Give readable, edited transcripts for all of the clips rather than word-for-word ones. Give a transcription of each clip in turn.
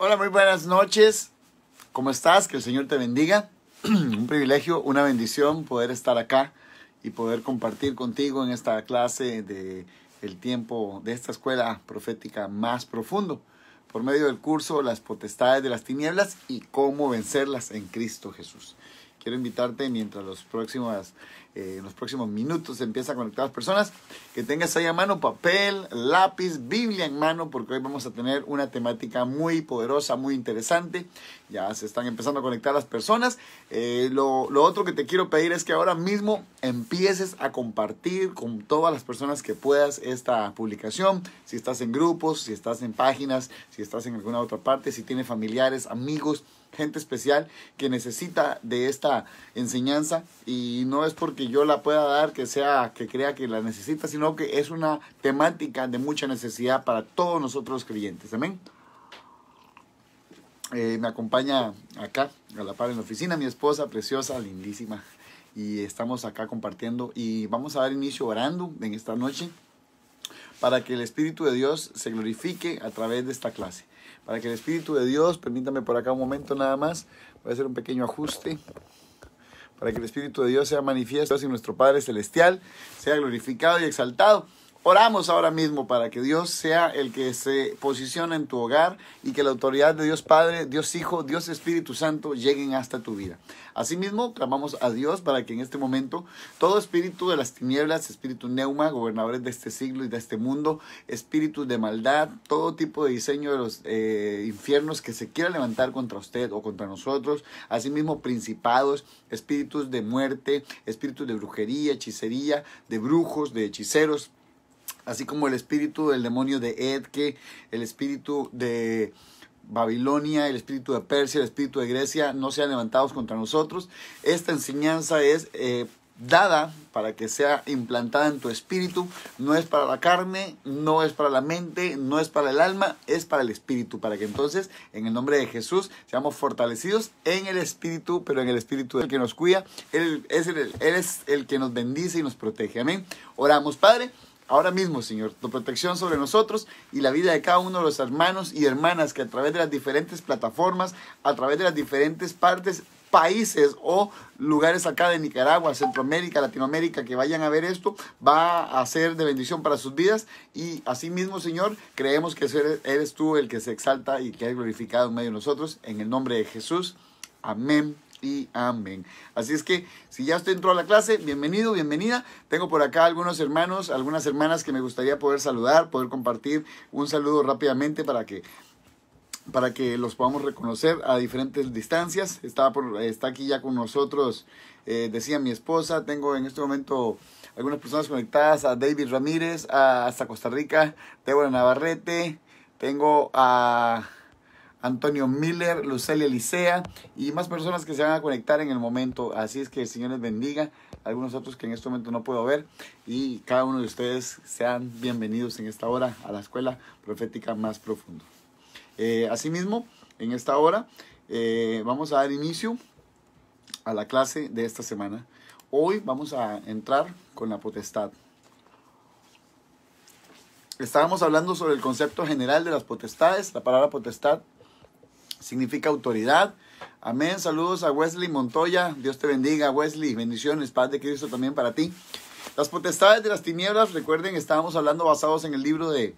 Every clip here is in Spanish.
Hola, muy buenas noches. ¿Cómo estás? Que el Señor te bendiga. Un privilegio, una bendición poder estar acá y poder compartir contigo en esta clase de el tiempo de esta escuela profética más profundo por medio del curso Las potestades de las tinieblas y cómo vencerlas en Cristo Jesús. Quiero invitarte mientras en los próximos minutos empieza a conectar las personas, que tengas ahí a mano papel, lápiz, Biblia en mano, porque hoy vamos a tener una temática muy poderosa, muy interesante. Ya se están empezando a conectar las personas. Lo otro que te quiero pedir es que ahora mismo empieces a compartir con todas las personas que puedas esta publicación. Si estás en grupos, si estás en páginas, si estás en alguna otra parte, si tienes familiares, amigos, gente especial que necesita de esta enseñanza, y no es porque yo la pueda dar que crea que la necesita, sino que es una temática de mucha necesidad para todos nosotros los creyentes. Amén. Me acompaña acá a la par en la oficina mi esposa preciosa, lindísima, y estamos acá compartiendo y vamos a dar inicio orando en esta noche para que el Espíritu de Dios se glorifique a través de esta clase. Para que el Espíritu de Dios, permítame por acá un momento nada más, voy a hacer un pequeño ajuste, para que el Espíritu de Dios sea manifiesto y nuestro Padre Celestial sea glorificado y exaltado. Oramos ahora mismo para que Dios sea el que se posicione en tu hogar y que la autoridad de Dios Padre, Dios Hijo, Dios Espíritu Santo lleguen hasta tu vida. Asimismo, clamamos a Dios para que en este momento todo espíritu de las tinieblas, espíritu neuma, gobernadores de este siglo y de este mundo, espíritus de maldad, todo tipo de diseño de los infiernos que se quiera levantar contra usted o contra nosotros, asimismo principados, espíritus de muerte, espíritus de brujería, hechicería, de brujos, de hechiceros, así como el espíritu del demonio de Edke, el espíritu de Babilonia, el espíritu de Persia, el espíritu de Grecia, no sean levantados contra nosotros. Esta enseñanza es dada para que sea implantada en tu espíritu. No es para la carne, no es para la mente, no es para el alma, es para el espíritu, para que entonces en el nombre de Jesús seamos fortalecidos en el espíritu, pero en el espíritu del que nos cuida. Él es el que nos bendice y nos protege. Amén. Oramos, Padre. Ahora mismo, Señor, tu protección sobre nosotros y la vida de cada uno de los hermanos y hermanas que a través de las diferentes plataformas, a través de las diferentes partes, países o lugares acá de Nicaragua, Centroamérica, Latinoamérica, que vayan a ver esto, va a ser de bendición para sus vidas. Y asimismo, Señor, creemos que eres tú el que se exalta y que es glorificado en medio de nosotros. En el nombre de Jesús. Amén y amén. Así es que si ya usted entró a la clase, bienvenido, bienvenida. Tengo por acá algunos hermanos, algunas hermanas que me gustaría poder saludar, poder compartir un saludo rápidamente para que los podamos reconocer a diferentes distancias. Está aquí ya con nosotros, decía mi esposa. Tengo en este momento algunas personas conectadas: a David Ramírez, hasta Costa Rica, Débora Navarrete, tengo a Antonio Miller, Lucelia Licea y más personas que se van a conectar en el momento. Así es que el Señor les bendiga. Algunos otros que en este momento no puedo ver, y cada uno de ustedes sean bienvenidos en esta hora a la escuela profética más profundo. Asimismo, en esta hora vamos a dar inicio a la clase de esta semana. Hoy vamos a entrar con la potestad. Estábamos hablando sobre el concepto general de las potestades. La palabra potestad significa autoridad. Amén. Saludos a Wesley Montoya. Dios te bendiga, Wesley. Bendiciones, paz de Cristo también para ti. Las potestades de las tinieblas, recuerden, estábamos hablando basados en el libro de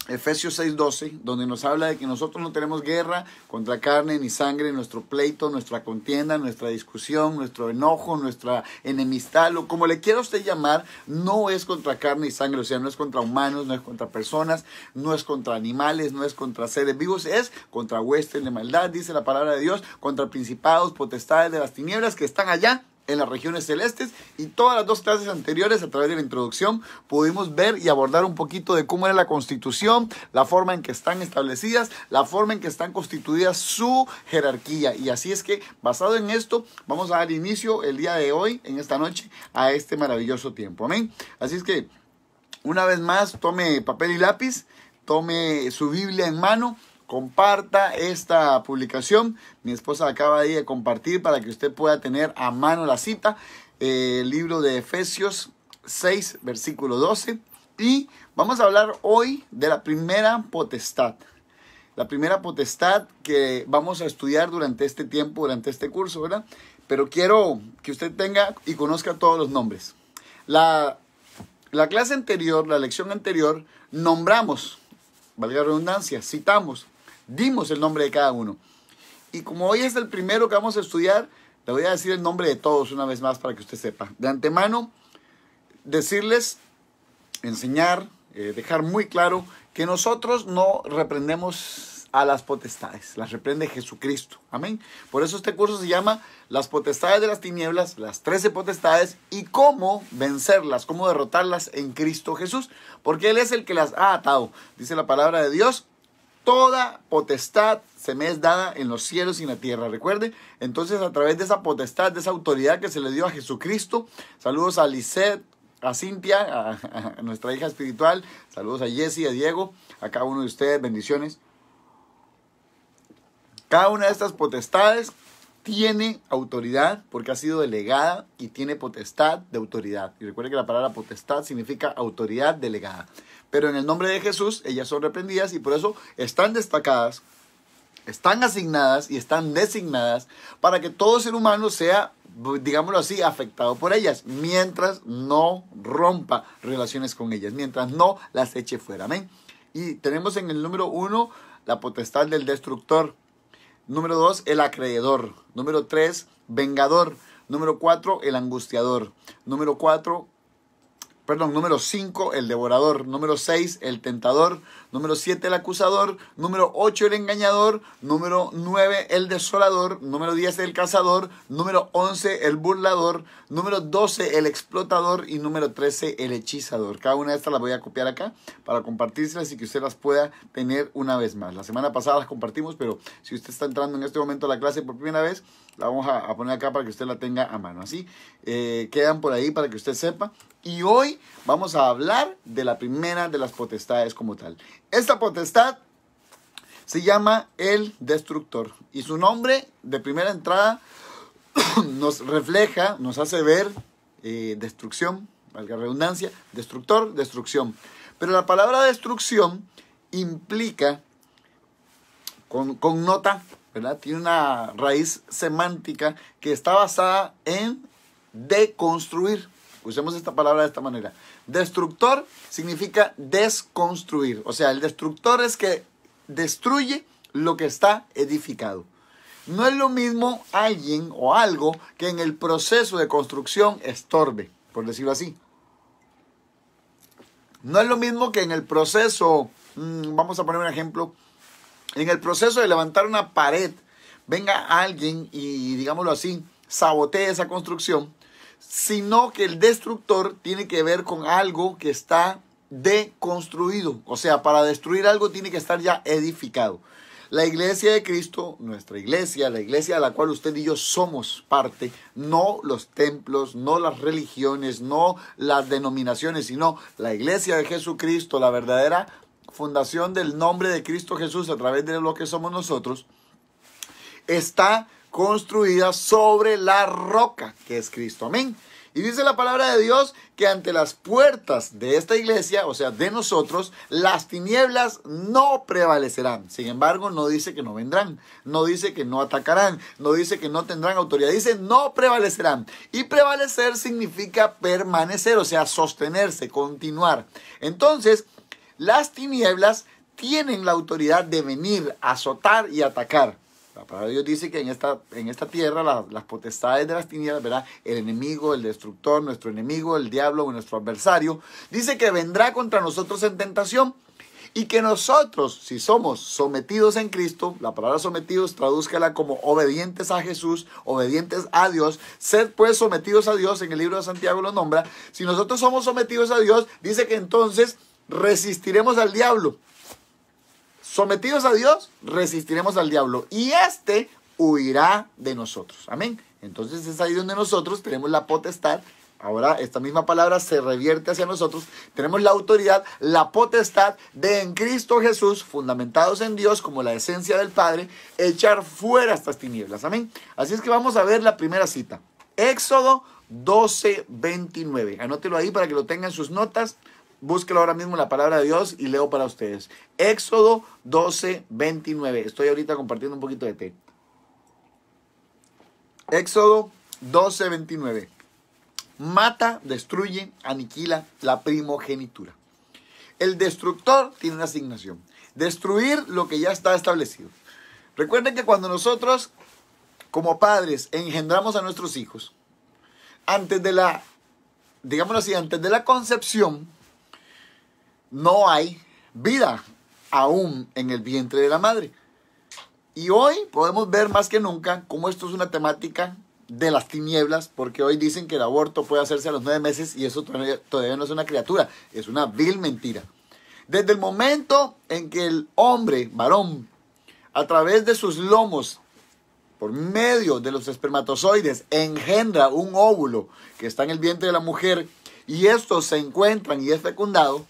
Efesios 6:12, donde nos habla de que nosotros no tenemos guerra contra carne ni sangre. Nuestro pleito, nuestra contienda, nuestra discusión, nuestro enojo, nuestra enemistad, como le quiera usted llamar, no es contra carne y sangre. O sea, no es contra humanos, no es contra personas, no es contra animales, no es contra seres vivos, es contra huestes de maldad, dice la palabra de Dios, contra principados, potestades de las tinieblas que están allá en las regiones celestes. Y todas las dos clases anteriores, a través de la introducción, pudimos ver y abordar un poquito de cómo era la constitución, la forma en que están establecidas, la forma en que están constituidas su jerarquía. Y así es que, basado en esto, vamos a dar inicio el día de hoy, en esta noche, a este maravilloso tiempo. Amén. Así es que, una vez más, tome papel y lápiz, tome su Biblia en mano, comparta esta publicación. Mi esposa acaba de compartir para que usted pueda tener a mano la cita. El libro de Efesios 6, versículo 12. Y vamos a hablar hoy de la primera potestad. La primera potestad que vamos a estudiar durante este tiempo, durante este curso, ¿verdad? Pero quiero que usted tenga y conozca todos los nombres. La clase anterior, la lección anterior, nombramos, valga la redundancia, citamos, dimos el nombre de cada uno. Y como hoy es el primero que vamos a estudiar, le voy a decir el nombre de todos una vez más para que usted sepa. De antemano, decirles, enseñar, dejar muy claro que nosotros no reprendemos a las potestades, las reprende Jesucristo. Amén. Por eso este curso se llama Las potestades de las tinieblas, las 13 potestades y cómo vencerlas, cómo derrotarlas en Cristo Jesús. Porque Él es el que las ha atado. Dice la palabra de Dios, toda potestad se me es dada en los cielos y en la tierra. Recuerde, entonces a través de esa potestad, de esa autoridad que se le dio a Jesucristo, saludos a Lisette, a Cintia, a nuestra hija espiritual, saludos a Jessie, a Diego, a cada uno de ustedes, bendiciones. Cada una de estas potestades tiene autoridad porque ha sido delegada y tiene potestad de autoridad. Y recuerde que la palabra potestad significa autoridad delegada. Pero en el nombre de Jesús, ellas son reprendidas y por eso están destacadas, están asignadas y están designadas para que todo ser humano sea, digámoslo así, afectado por ellas, mientras no rompa relaciones con ellas, mientras no las eche fuera. Amén. Y tenemos en el número 1 la potestad del destructor. Número 2, el acreedor. Número 3, vengador. Número 4, el angustiador. Número 5, el devorador. Número 6, el tentador. Número 7, el acusador. Número 8, el engañador. Número 9, el desolador. Número 10, el cazador. Número 11, el burlador. Número 12, el explotador. Y número 13, el hechizador. Cada una de estas las voy a copiar acá para compartírselas y que usted las pueda tener una vez más. La semana pasada las compartimos, pero si usted está entrando en este momento a la clase por primera vez, la vamos a poner acá para que usted la tenga a mano. Así quedan por ahí para que usted sepa. Y hoy vamos a hablar de la primera de las potestades como tal. Esta potestad se llama el destructor. Y su nombre de primera entrada nos refleja, nos hace ver destrucción, valga la redundancia, destructor, destrucción. Pero la palabra destrucción implica, connota, ¿verdad? Tiene una raíz semántica que está basada en deconstruir. Usemos esta palabra de esta manera. Destructor significa desconstruir. O sea, el destructor es que destruye lo que está edificado. No es lo mismo alguien o algo que en el proceso de construcción estorbe, por decirlo así. No es lo mismo que en el proceso, vamos a poner un ejemplo, en el proceso de levantar una pared, venga alguien y, digámoslo así, sabotee esa construcción, sino que el destructor tiene que ver con algo que está deconstruido. O sea, para destruir algo tiene que estar ya edificado. La iglesia de Cristo, nuestra iglesia, la iglesia de la cual usted y yo somos parte, no los templos, no las religiones, no las denominaciones, sino la iglesia de Jesucristo, la verdadera fundación del nombre de Cristo Jesús a través de lo que somos nosotros, está construida sobre la roca que es Cristo. Amén. Y dice la palabra de Dios que ante las puertas de esta iglesia, o sea, de nosotros, las tinieblas no prevalecerán. Sin embargo, no dice que no vendrán, no dice que no atacarán, no dice que no tendrán autoridad, dice no prevalecerán. Y prevalecer significa permanecer, o sea, sostenerse, continuar. Entonces, las tinieblas tienen la autoridad de venir, azotar y atacar. La palabra de Dios dice que en esta tierra las potestades de las tinieblas, ¿verdad? El enemigo, el destructor, nuestro enemigo, el diablo, nuestro adversario, dice que vendrá contra nosotros en tentación y que nosotros, si somos sometidos en Cristo, la palabra sometidos, tradúzcala como obedientes a Jesús, obedientes a Dios, sed pues sometidos a Dios, en el libro de Santiago lo nombra. Si nosotros somos sometidos a Dios, dice que entonces resistiremos al diablo. Sometidos a Dios, resistiremos al diablo y éste huirá de nosotros. Amén. Entonces es ahí donde nosotros tenemos la potestad. Ahora esta misma palabra se revierte hacia nosotros. Tenemos la autoridad, la potestad de en Cristo Jesús, fundamentados en Dios como la esencia del Padre, echar fuera estas tinieblas. Amén. Así es que vamos a ver la primera cita. Éxodo 12:29. Anótelo ahí para que lo tengan en sus notas. búsquelo ahora mismo en la palabra de Dios y leo para ustedes. Éxodo 12:29. Estoy ahorita compartiendo un poquito de té. Éxodo 12:29. Mata, destruye, aniquila la primogenitura. El destructor tiene una asignación. Destruir lo que ya está establecido. Recuerden que cuando nosotros, como padres, engendramos a nuestros hijos, antes de la, digámoslo así, antes de la concepción, no hay vida aún en el vientre de la madre. Y hoy podemos ver más que nunca cómo esto es una temática de las tinieblas, porque hoy dicen que el aborto puede hacerse a los 9 meses y eso todavía no es una criatura, es una vil mentira. Desde el momento en que el hombre, varón, a través de sus lomos, por medio de los espermatozoides, engendra un óvulo que está en el vientre de la mujer y estos se encuentran y es fecundado,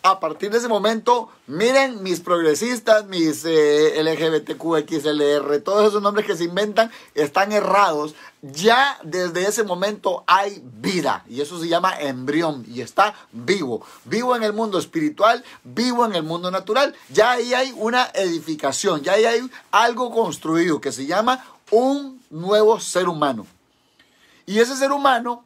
a partir de ese momento, miren mis progresistas, mis LGBTQXLR, todos esos nombres que se inventan están errados. Ya desde ese momento hay vida y eso se llama embrión y está vivo. Vivo en el mundo espiritual, vivo en el mundo natural. Ya ahí hay una edificación, ya ahí hay algo construido que se llama un nuevo ser humano. Y ese ser humano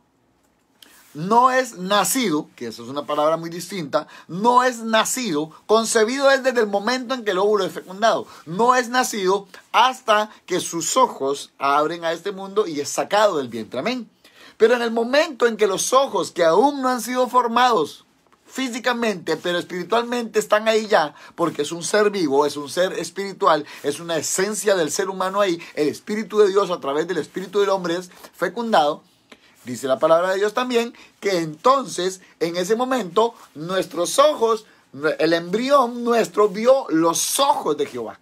no es nacido, que eso es una palabra muy distinta, no es nacido, concebido es desde el momento en que el óvulo es fecundado. No es nacido hasta que sus ojos abren a este mundo y es sacado del vientre. Amén. Pero en el momento en que los ojos que aún no han sido formados físicamente, pero espiritualmente están ahí ya, porque es un ser vivo, es un ser espiritual, es una esencia del ser humano ahí, el Espíritu de Dios a través del Espíritu del hombre es fecundado. Dice la palabra de Dios también que entonces, en ese momento, nuestros ojos, el embrión nuestro vio los ojos de Jehová.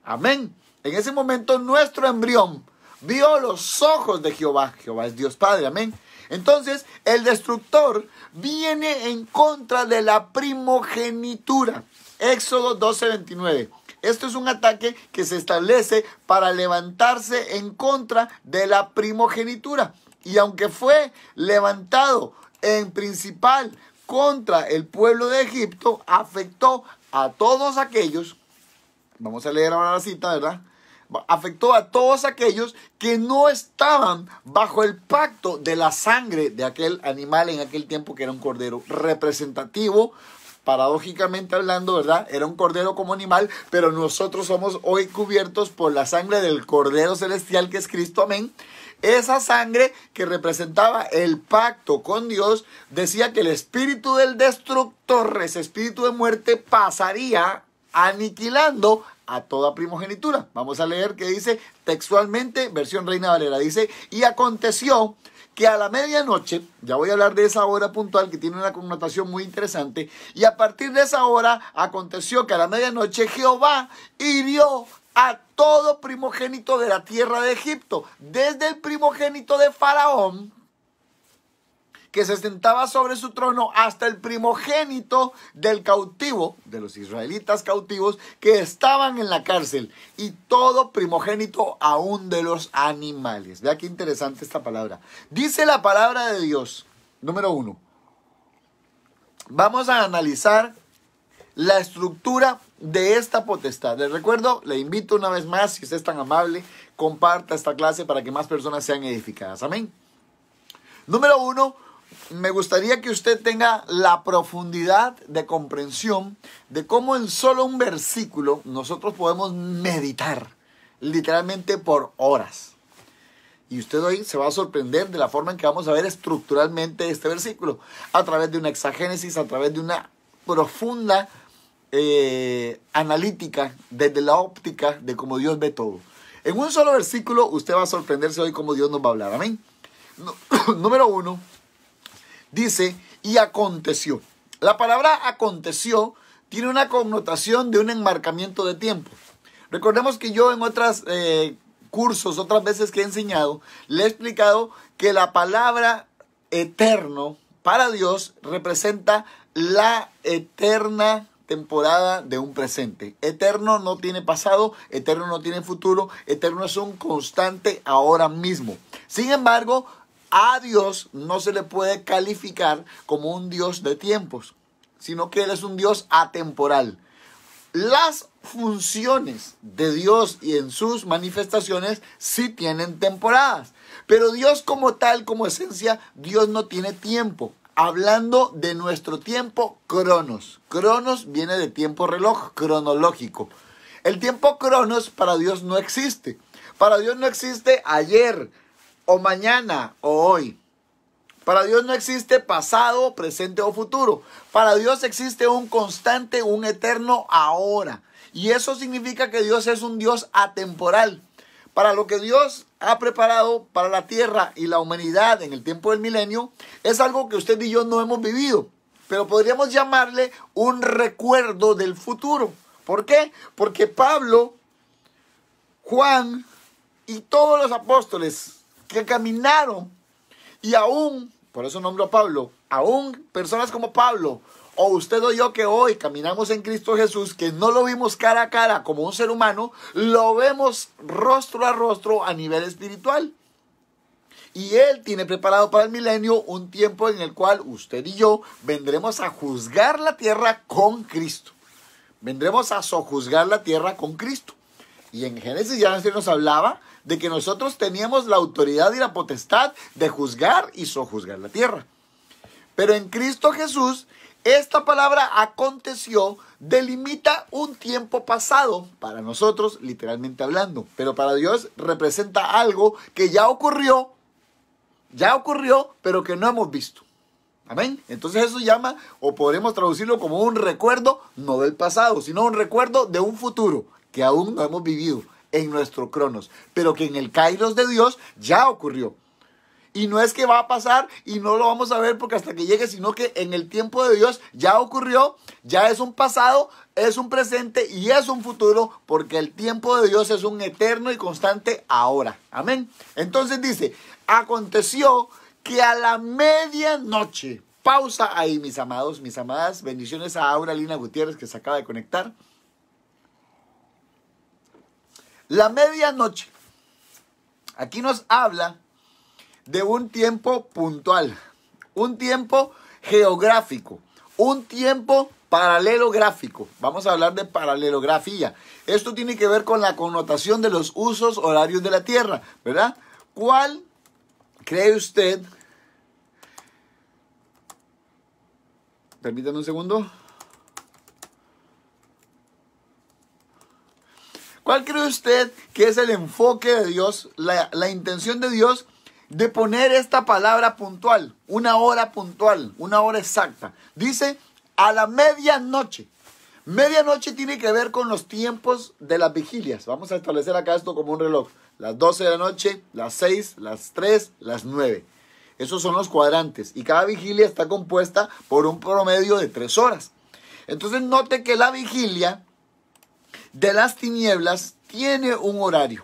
Amén. En ese momento, nuestro embrión vio los ojos de Jehová. Jehová es Dios Padre. Amén. Entonces, el destructor viene en contra de la primogenitura. Éxodo 12:29. Esto es un ataque que se establece para levantarse en contra de la primogenitura. Y aunque fue levantado en principal contra el pueblo de Egipto, afectó a todos aquellos, vamos a leer ahora la cita, ¿verdad? Afectó a todos aquellos que no estaban bajo el pacto de la sangre de aquel animal en aquel tiempo que era un cordero representativo. Paradójicamente hablando, ¿verdad? Era un cordero como animal, pero nosotros somos hoy cubiertos por la sangre del Cordero Celestial que es Cristo, amén. Esa sangre que representaba el pacto con Dios decía que el espíritu del destructor, ese espíritu de muerte, pasaría aniquilando a toda primogenitura. Vamos a leer que dice textualmente, versión Reina Valera, dice: y aconteció que a la medianoche, ya voy a hablar de esa hora puntual que tiene una connotación muy interesante, y a partir de esa hora aconteció que a la medianoche Jehová hirió a todo primogénito de la tierra de Egipto, desde el primogénito de Faraón, que se sentaba sobre su trono, hasta el primogénito del cautivo, de los israelitas cautivos, que estaban en la cárcel, y todo primogénito aún de los animales. Vea qué interesante esta palabra. Dice la palabra de Dios, número 1. Vamos a analizar la estructura de esta potestad. Les recuerdo, le invito una vez más, si usted es tan amable, comparta esta clase para que más personas sean edificadas. Amén. Número 1, me gustaría que usted tenga la profundidad de comprensión de cómo en solo un versículo nosotros podemos meditar literalmente por horas. Y usted hoy se va a sorprender de la forma en que vamos a ver estructuralmente este versículo, a través de una exagénesis, a través de una profunda analítica, desde la óptica de cómo Dios ve todo. En un solo versículo usted va a sorprenderse hoy cómo Dios nos va a hablar. Amén. Número 1 dice: y aconteció. La palabra aconteció tiene una connotación de un enmarcamiento de tiempo. Recordemos que yo en otros cursos, otras veces que he enseñado, le he explicado que la palabra eterno para Dios representa la eterna temporada de un presente. Eterno no tiene pasado, eterno no tiene futuro, eterno es un constante ahora mismo. Sin embargo, a Dios no se le puede calificar como un Dios de tiempos. sino que Él es un Dios atemporal. Las funciones de Dios y en sus manifestaciones sí tienen temporadas, pero Dios como tal, como esencia, Dios no tiene tiempo. Hablando de nuestro tiempo, cronos. Cronos viene de tiempo reloj, cronológico. El tiempo cronos para Dios no existe. Para Dios no existe ayer o mañana o hoy. Para Dios no existe pasado, presente o futuro. Para Dios existe un constante, un eterno ahora. Y eso significa que Dios es un Dios atemporal. Para lo que Dios ha preparado para la tierra y la humanidad en el tiempo del milenio, es algo que usted y yo no hemos vivido. Pero podríamos llamarle un recuerdo del futuro. ¿Por qué? Porque Pablo, Juan y todos los apóstoles que caminaron y aún, por eso nombro a Pablo, aún personas como Pablo o usted o yo que hoy caminamos en Cristo Jesús, que no lo vimos cara a cara como un ser humano, lo vemos rostro a rostro a nivel espiritual. Y Él tiene preparado para el milenio un tiempo en el cual usted y yo vendremos a juzgar la tierra con Cristo. Vendremos a sojuzgar la tierra con Cristo. Y en Génesis ya se nos hablaba de que nosotros teníamos la autoridad y la potestad de juzgar y sojuzgar la tierra. Pero en Cristo Jesús, esta palabra aconteció delimita un tiempo pasado para nosotros, literalmente hablando. Pero para Dios representa algo que ya ocurrió, pero que no hemos visto. Amén. Entonces eso llama, o podremos traducirlo como un recuerdo, no del pasado, sino un recuerdo de un futuro que aún no hemos vivido en nuestro cronos, pero que en el kairos de Dios ya ocurrió. Y no es que va a pasar y no lo vamos a ver porque hasta que llegue, sino que en el tiempo de Dios ya ocurrió, ya es un pasado, es un presente y es un futuro, porque el tiempo de Dios es un eterno y constante ahora. Amén. Entonces dice, aconteció que a la medianoche, pausa ahí mis amados, mis amadas, bendiciones a Aura Lina Gutiérrez que se acaba de conectar. La medianoche, aquí nos habla de un tiempo puntual, un tiempo geográfico, un tiempo paralelográfico. Vamos a hablar de paralelografía. Esto tiene que ver con la connotación de los usos horarios de la Tierra, ¿verdad? ¿Cuál cree usted? Permítanme un segundo. ¿Cuál cree usted que es el enfoque de Dios, la intención de Dios de poner esta palabra puntual, una hora puntual, una hora exacta? Dice a la medianoche. Medianoche tiene que ver con los tiempos de las vigilias. Vamos a establecer acá esto como un reloj. Las 12 de la noche, las 6, las 3, las 9. Esos son los cuadrantes. Y cada vigilia está compuesta por un promedio de 3 horas. Entonces note que la vigilia de las tinieblas tiene un horario.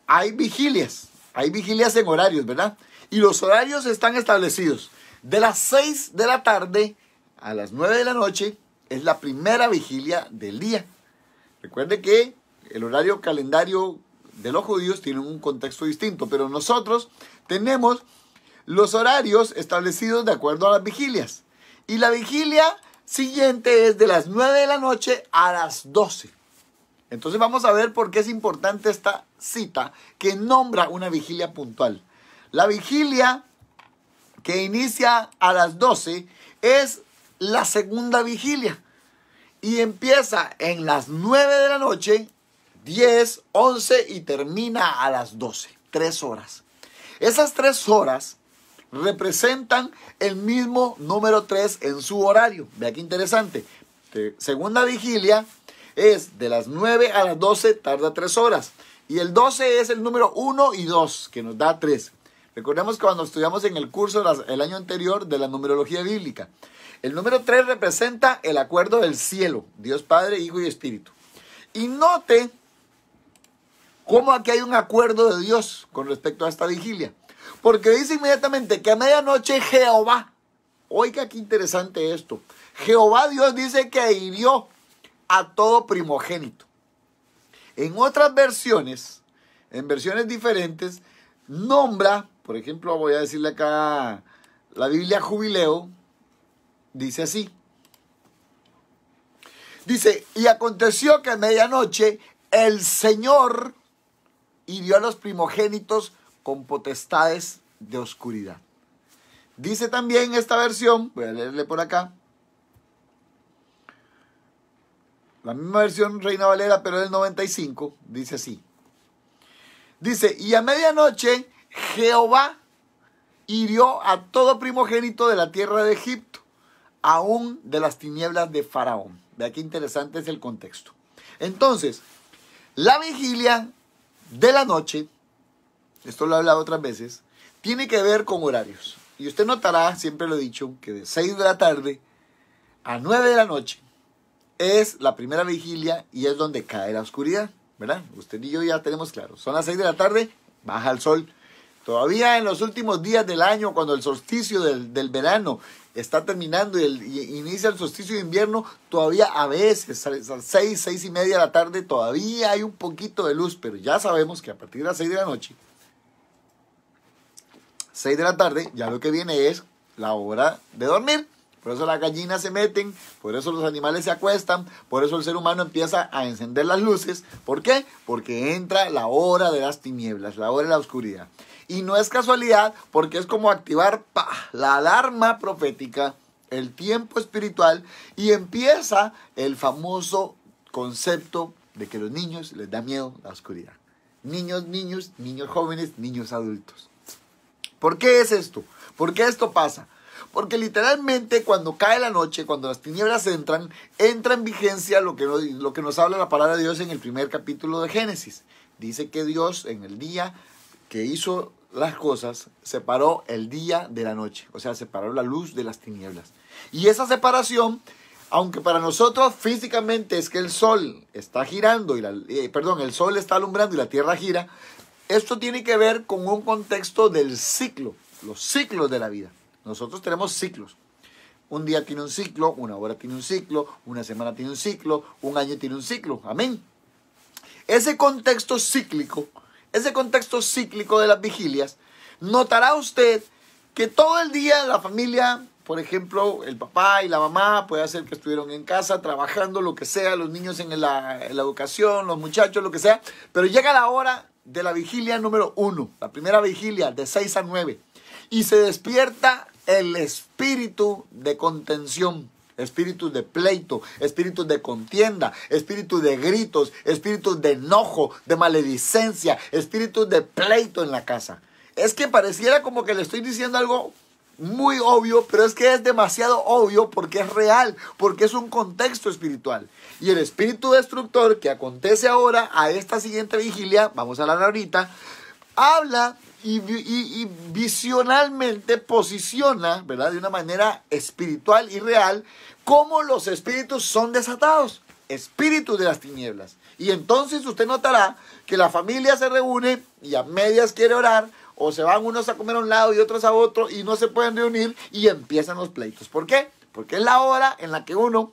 Hay vigilias en horarios, ¿verdad? Y los horarios están establecidos. De las 6 de la tarde a las 9 de la noche es la primera vigilia del día. Recuerde que el horario calendario de los judíos tiene un contexto distinto, pero nosotros tenemos los horarios establecidos de acuerdo a las vigilias. Y la vigilia siguiente es de las 9 de la noche a las 12. Entonces vamos a ver por qué es importante esta cita que nombra una vigilia puntual. La vigilia que inicia a las 12 es la segunda vigilia y empieza en las 9 de la noche, 10, 11 y termina a las 12. 3 horas. Esas 3 horas representan el mismo número 3 en su horario. Vea qué interesante. Segunda vigilia es de las 9 a las 12, tarda 3 horas. Y el 12 es el número 1 y 2, que nos da 3. Recordemos que cuando estudiamos en el curso el año anterior de la numerología bíblica, el número 3 representa el acuerdo del cielo, Dios Padre, Hijo y Espíritu. Y note cómo aquí hay un acuerdo de Dios con respecto a esta vigilia. Porque dice inmediatamente que a medianoche Jehová, oiga qué interesante esto, Jehová Dios dice que hirió a todo primogénito. En otras versiones, en versiones diferentes, nombra, por ejemplo, voy a decirle acá, la Biblia Jubileo, dice así: Dice, y aconteció que a medianoche el Señor hirió a los primogénitos con potestades de oscuridad. Dice también esta versión, voy a leerle por acá, la misma versión Reina Valera, pero del 95, dice así. Dice, y a medianoche Jehová hirió a todo primogénito de la tierra de Egipto, aún de las tinieblas de Faraón. Vea qué interesante es el contexto. Entonces, la vigilia de la noche, esto lo he hablado otras veces, tiene que ver con horarios. Y usted notará, siempre lo he dicho, que de 6 de la tarde a 9 de la noche es la primera vigilia y es donde cae la oscuridad, ¿verdad? Usted y yo ya tenemos claro. Son las 6 de la tarde, baja el sol. Todavía en los últimos días del año, cuando el solsticio del verano está terminando y inicia el solsticio de invierno, todavía a veces, a las 6 y media de la tarde, todavía hay un poquito de luz, pero ya sabemos que a partir de las 6 de la noche, 6 de la tarde, ya lo que viene es la hora de dormir. Por eso las gallinas se meten, por eso los animales se acuestan, por eso el ser humano empieza a encender las luces. ¿Por qué? Porque entra la hora de las tinieblas, la hora de la oscuridad. Y no es casualidad, porque es como activar la alarma profética, el tiempo espiritual, y empieza el famoso concepto de que a los niños les da miedo la oscuridad. Niños jóvenes, niños adultos. ¿Por qué es esto? ¿Por qué esto pasa? Porque literalmente cuando cae la noche, cuando las tinieblas entra en vigencia lo que nos habla la palabra de Dios en el primer capítulo de Génesis. Dice que Dios en el día que hizo las cosas, separó el día de la noche. O sea, separó la luz de las tinieblas. Y esa separación, aunque para nosotros físicamente es que el sol está girando, el sol está alumbrando y la tierra gira, esto tiene que ver con un contexto del ciclo, los ciclos de la vida. Nosotros tenemos ciclos. Un día tiene un ciclo, una hora tiene un ciclo, una semana tiene un ciclo, un año tiene un ciclo. Amén. Ese contexto cíclico de las vigilias, notará usted que todo el día la familia, por ejemplo, el papá y la mamá, puede ser que estuvieron en casa trabajando, lo que sea, los niños en la educación, los muchachos, lo que sea, pero llega la hora de la vigilia número 1, la primera vigilia de 6 a 9, y se despierta el espíritu de contención, espíritus de pleito, espíritus de contienda, espíritus de gritos, espíritus de enojo, de maledicencia, espíritus de pleito en la casa. Es que pareciera como que le estoy diciendo algo muy obvio, pero es que es demasiado obvio porque es real, porque es un contexto espiritual. Y el espíritu destructor que acontece ahora a esta siguiente vigilia, vamos a hablar ahorita, habla y visionalmente posiciona, ¿verdad?, de una manera espiritual y real, cómo los espíritus son desatados, espíritus de las tinieblas. Y entonces usted notará que la familia se reúne y a medias quiere orar, o se van unos a comer a un lado y otros a otro y no se pueden reunir y empiezan los pleitos. ¿Por qué? Porque es la hora en la que uno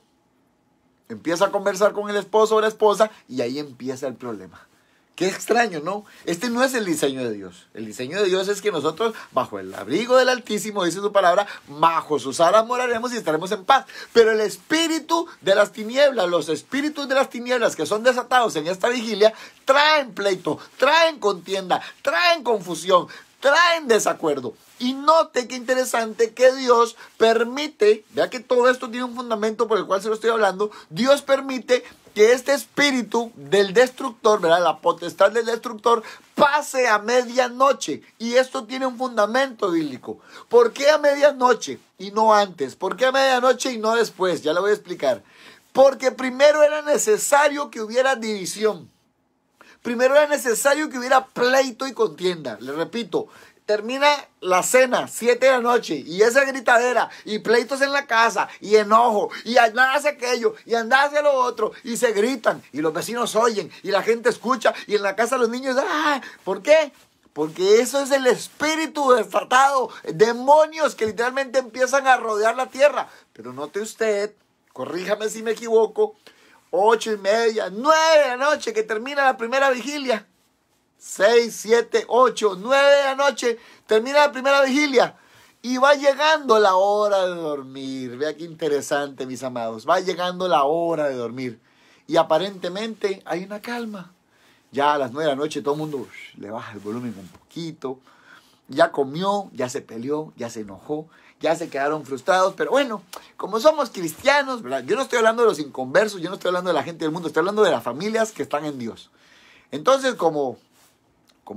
empieza a conversar con el esposo o la esposa y ahí empieza el problema. Qué extraño, ¿no? Este no es el diseño de Dios. El diseño de Dios es que nosotros, bajo el abrigo del Altísimo, dice su palabra, bajo sus alas moraremos y estaremos en paz. Pero el espíritu de las tinieblas, los espíritus de las tinieblas que son desatados en esta vigilia, traen pleito, traen contienda, traen confusión, traen desacuerdo. Y note qué interesante que Dios permite, vea que todo esto tiene un fundamento por el cual se lo estoy hablando, Dios permite que este espíritu del destructor, ¿verdad?, la potestad del destructor, pase a medianoche. Y esto tiene un fundamento bíblico. ¿Por qué a medianoche y no antes? ¿Por qué a medianoche y no después? Ya le voy a explicar. Porque primero era necesario que hubiera división. Primero era necesario que hubiera pleito y contienda. Le repito, termina la cena, 7 de la noche, y esa gritadera, y pleitos en la casa, y enojo, y andar hacia aquello, y andar hacia lo otro, y se gritan, y los vecinos oyen, y la gente escucha, y en la casa los niños, ¡ah! ¿Por qué? Porque eso es el espíritu desatado, demonios que literalmente empiezan a rodear la tierra. Pero note usted, corríjame si me equivoco, 8 y media, 9 de la noche que termina la primera vigilia. 6, 7, 8, 9 de la noche, termina la primera vigilia. Y va llegando la hora de dormir. Vea qué interesante, mis amados. Va llegando la hora de dormir. Y aparentemente hay una calma. Ya a las 9 de la noche todo el mundo le baja el volumen un poquito. Ya comió, ya se peleó, ya se enojó, ya se quedaron frustrados. Pero bueno, como somos cristianos, ¿verdad? Yo no estoy hablando de los inconversos, yo no estoy hablando de la gente del mundo, estoy hablando de las familias que están en Dios. Entonces, como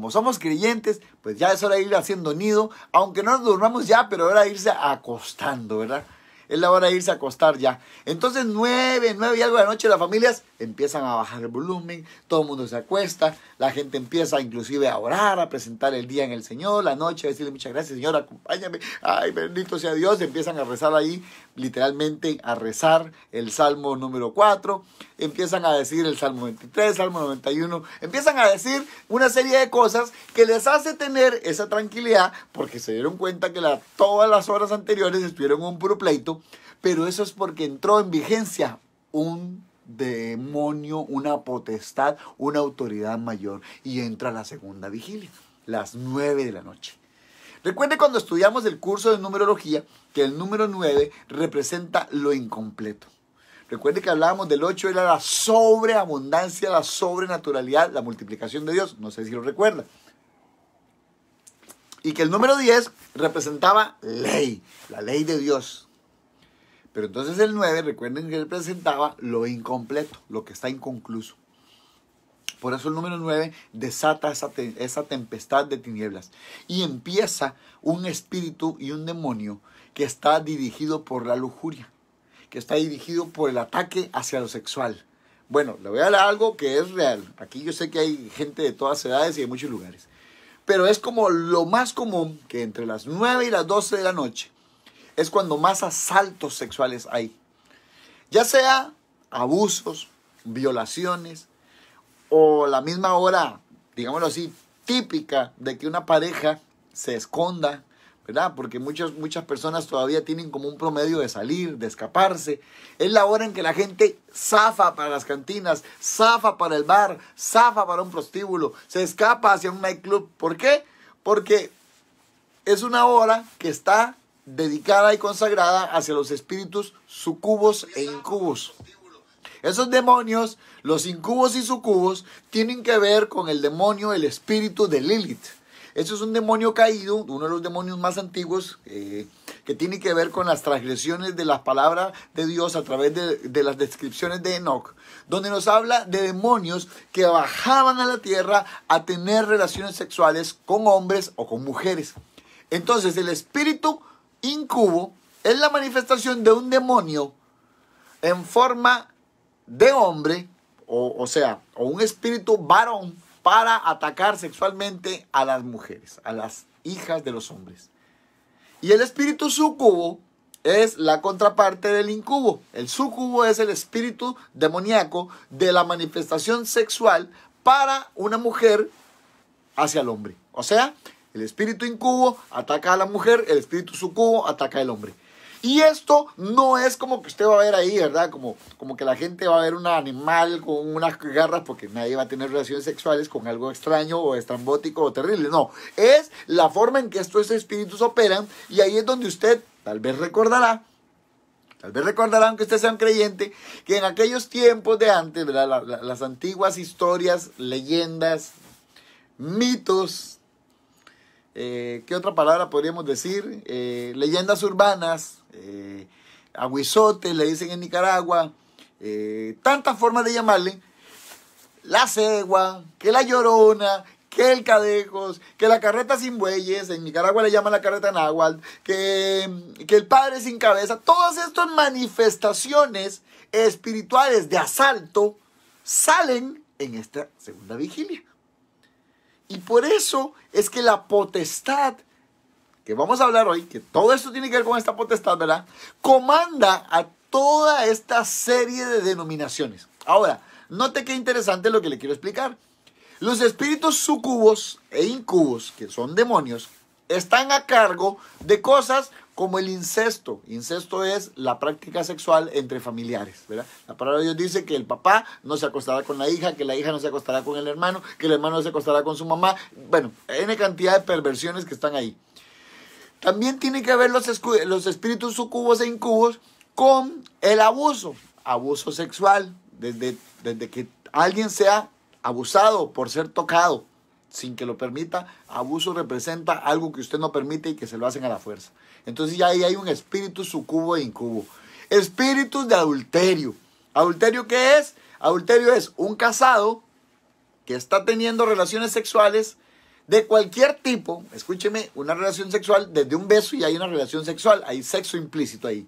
somos creyentes, pues ya es hora de ir haciendo nido, aunque no nos durmamos ya, pero es hora de irse acostando, ¿verdad? Es la hora de irse a acostar ya. Entonces 9 y algo de la noche las familias empiezan a bajar el volumen, todo el mundo se acuesta, la gente empieza inclusive a orar, a presentar el día en el Señor, la noche, a decirle muchas gracias Señor, acompáñame, ay bendito sea Dios, empiezan a rezar ahí, literalmente a rezar el Salmo número 4, empiezan a decir el Salmo 23, Salmo 91, empiezan a decir una serie de cosas que les hace tener esa tranquilidad, porque se dieron cuenta que todas las horas anteriores estuvieron en un puro pleito, pero eso es porque entró en vigencia un demonio, una potestad, una autoridad mayor, y entra la segunda vigilia, las 9 de la noche. Recuerde cuando estudiamos el curso de numerología que el número 9 representa lo incompleto. Recuerde que hablábamos del 8, era la sobreabundancia, la sobrenaturalidad, la multiplicación de Dios, no sé si lo recuerda. Y que el número 10 representaba ley, la ley de Dios. Pero entonces el 9, recuerden que representaba lo incompleto, lo que está inconcluso. Por eso el número 9 desata esa tempestad de tinieblas. Y empieza un espíritu y un demonio que está dirigido por la lujuria, que está dirigido por el ataque hacia lo sexual. Bueno, le voy a dar algo que es real. Aquí yo sé que hay gente de todas edades y de muchos lugares. Pero es como lo más común que entre las 9 y las 12 de la noche es cuando más asaltos sexuales hay. Ya sea abusos, violaciones o la misma hora, digámoslo así, típica de que una pareja se esconda, ¿verdad? Porque muchas personas todavía tienen como un promedio de salir, de escaparse. Es la hora en que la gente zafa para las cantinas, zafa para el bar, zafa para un prostíbulo, se escapa hacia un nightclub. ¿Por qué? Porque es una hora que está dedicada y consagrada hacia los espíritus sucubos e incubos. Esos demonios, los incubos y sucubos, tienen que ver con el demonio, el espíritu de Lilith. Eso es un demonio caído, uno de los demonios más antiguos, que tiene que ver con las transgresiones de la palabra de Dios a través de las descripciones de Enoch, donde nos habla de demonios que bajaban a la tierra a tener relaciones sexuales con hombres o con mujeres. Entonces el espíritu incubo es la manifestación de un demonio en forma de hombre, o sea, un espíritu varón para atacar sexualmente a las mujeres, a las hijas de los hombres. Y el espíritu sucubo es la contraparte del incubo. El sucubo es el espíritu demoníaco de la manifestación sexual para una mujer hacia el hombre. O sea, el espíritu incubo ataca a la mujer, el espíritu sucubo ataca al hombre. Y esto no es como que usted va a ver ahí, ¿verdad? Como que la gente va a ver un animal con unas garras, porque nadie va a tener relaciones sexuales con algo extraño o estrambótico o terrible. No, es la forma en que estos espíritus operan, y ahí es donde usted tal vez recordará, aunque usted sea un creyente, que en aquellos tiempos de antes, ¿verdad? Las antiguas historias, leyendas, mitos, ¿qué otra palabra podríamos decir? Leyendas urbanas, aguizotes, le dicen en Nicaragua, tantas formas de llamarle, la cegua, que la llorona, que el cadejos, que la carreta sin bueyes, en Nicaragua le llaman la carreta náhuatl, que el padre sin cabeza. Todas estas manifestaciones espirituales de asalto salen en esta segunda vigilia. Y por eso es que la potestad, que vamos a hablar hoy, que todo esto tiene que ver con esta potestad, ¿verdad? Comanda a toda esta serie de denominaciones. Ahora, note qué interesante lo que le quiero explicar. Los espíritus sucubos e incubos, que son demonios, están a cargo de cosas como el incesto. Incesto es la práctica sexual entre familiares, ¿verdad? La palabra de Dios dice que el papá no se acostará con la hija, que la hija no se acostará con el hermano, que el hermano no se acostará con su mamá. Bueno, hay una cantidad de perversiones que están ahí. También tiene que ver los espíritus sucubos e incubos con el abuso sexual, desde que alguien sea abusado por ser tocado sin que lo permita. Abuso representa algo que usted no permite y que se lo hacen a la fuerza. Entonces ya ahí hay un espíritu sucubo e incubo. Espíritus de adulterio. ¿Adulterio qué es? Adulterio es un casado que está teniendo relaciones sexuales de cualquier tipo. Escúcheme, una relación sexual desde un beso, y hay una relación sexual, hay sexo implícito ahí.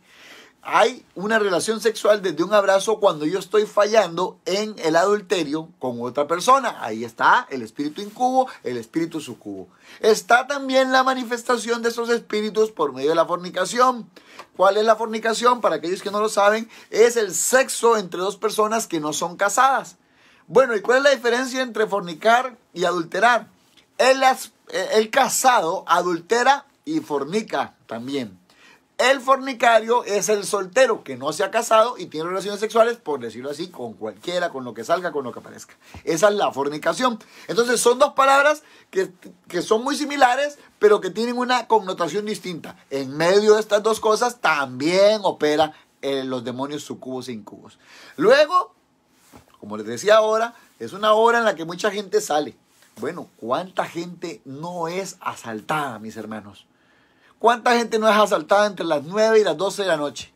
Hay una relación sexual desde un abrazo cuando yo estoy fallando en el adulterio con otra persona. Ahí está el espíritu incubo, el espíritu sucubo. Está también la manifestación de esos espíritus por medio de la fornicación. ¿Cuál es la fornicación? Para aquellos que no lo saben, es el sexo entre dos personas que no son casadas. Bueno, ¿y cuál es la diferencia entre fornicar y adulterar? El casado adultera y fornica también. El fornicario es el soltero que no se ha casado y tiene relaciones sexuales, por decirlo así, con cualquiera, con lo que salga, con lo que aparezca. Esa es la fornicación. Entonces son dos palabras que son muy similares, pero que tienen una connotación distinta. En medio de estas dos cosas también opera los demonios sucubos e incubos. Luego, como les decía ahora, es una hora en la que mucha gente sale. Bueno, ¿cuánta gente no es asaltada, mis hermanos? ¿Cuánta gente no es asaltada entre las 9 y las 12 de la noche?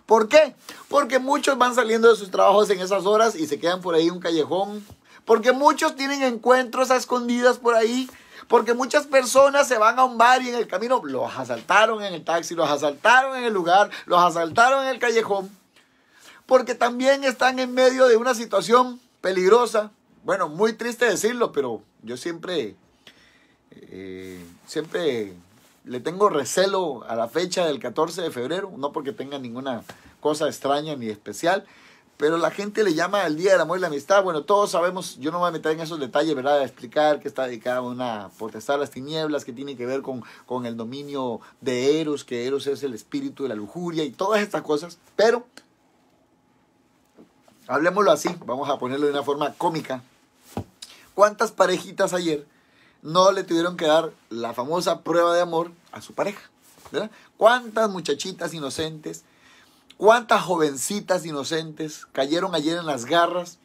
¿Por qué? Porque muchos van saliendo de sus trabajos en esas horas y se quedan por ahí en un callejón. Porque muchos tienen encuentros a escondidas por ahí. Porque muchas personas se van a un bar y en el camino los asaltaron en el taxi, los asaltaron en el lugar, los asaltaron en el callejón. Porque también están en medio de una situación peligrosa. Bueno, muy triste decirlo, pero yo siempre le tengo recelo a la fecha del 14 de febrero, no porque tenga ninguna cosa extraña ni especial, pero la gente le llama el Día del Amor y la Amistad. Bueno, todos sabemos, yo no me voy a meter en esos detalles, ¿verdad? A explicar que está dedicada a una potestad de las tinieblas, que tiene que ver con el dominio de Eros, que Eros es el espíritu de la lujuria y todas estas cosas, pero hablemoslo así, vamos a ponerlo de una forma cómica. ¿Cuántas parejitas ayer no le tuvieron que dar la famosa prueba de amor a su pareja? ¿Verdad? ¿Cuántas muchachitas inocentes, cuántas jovencitas inocentes cayeron ayer en las garras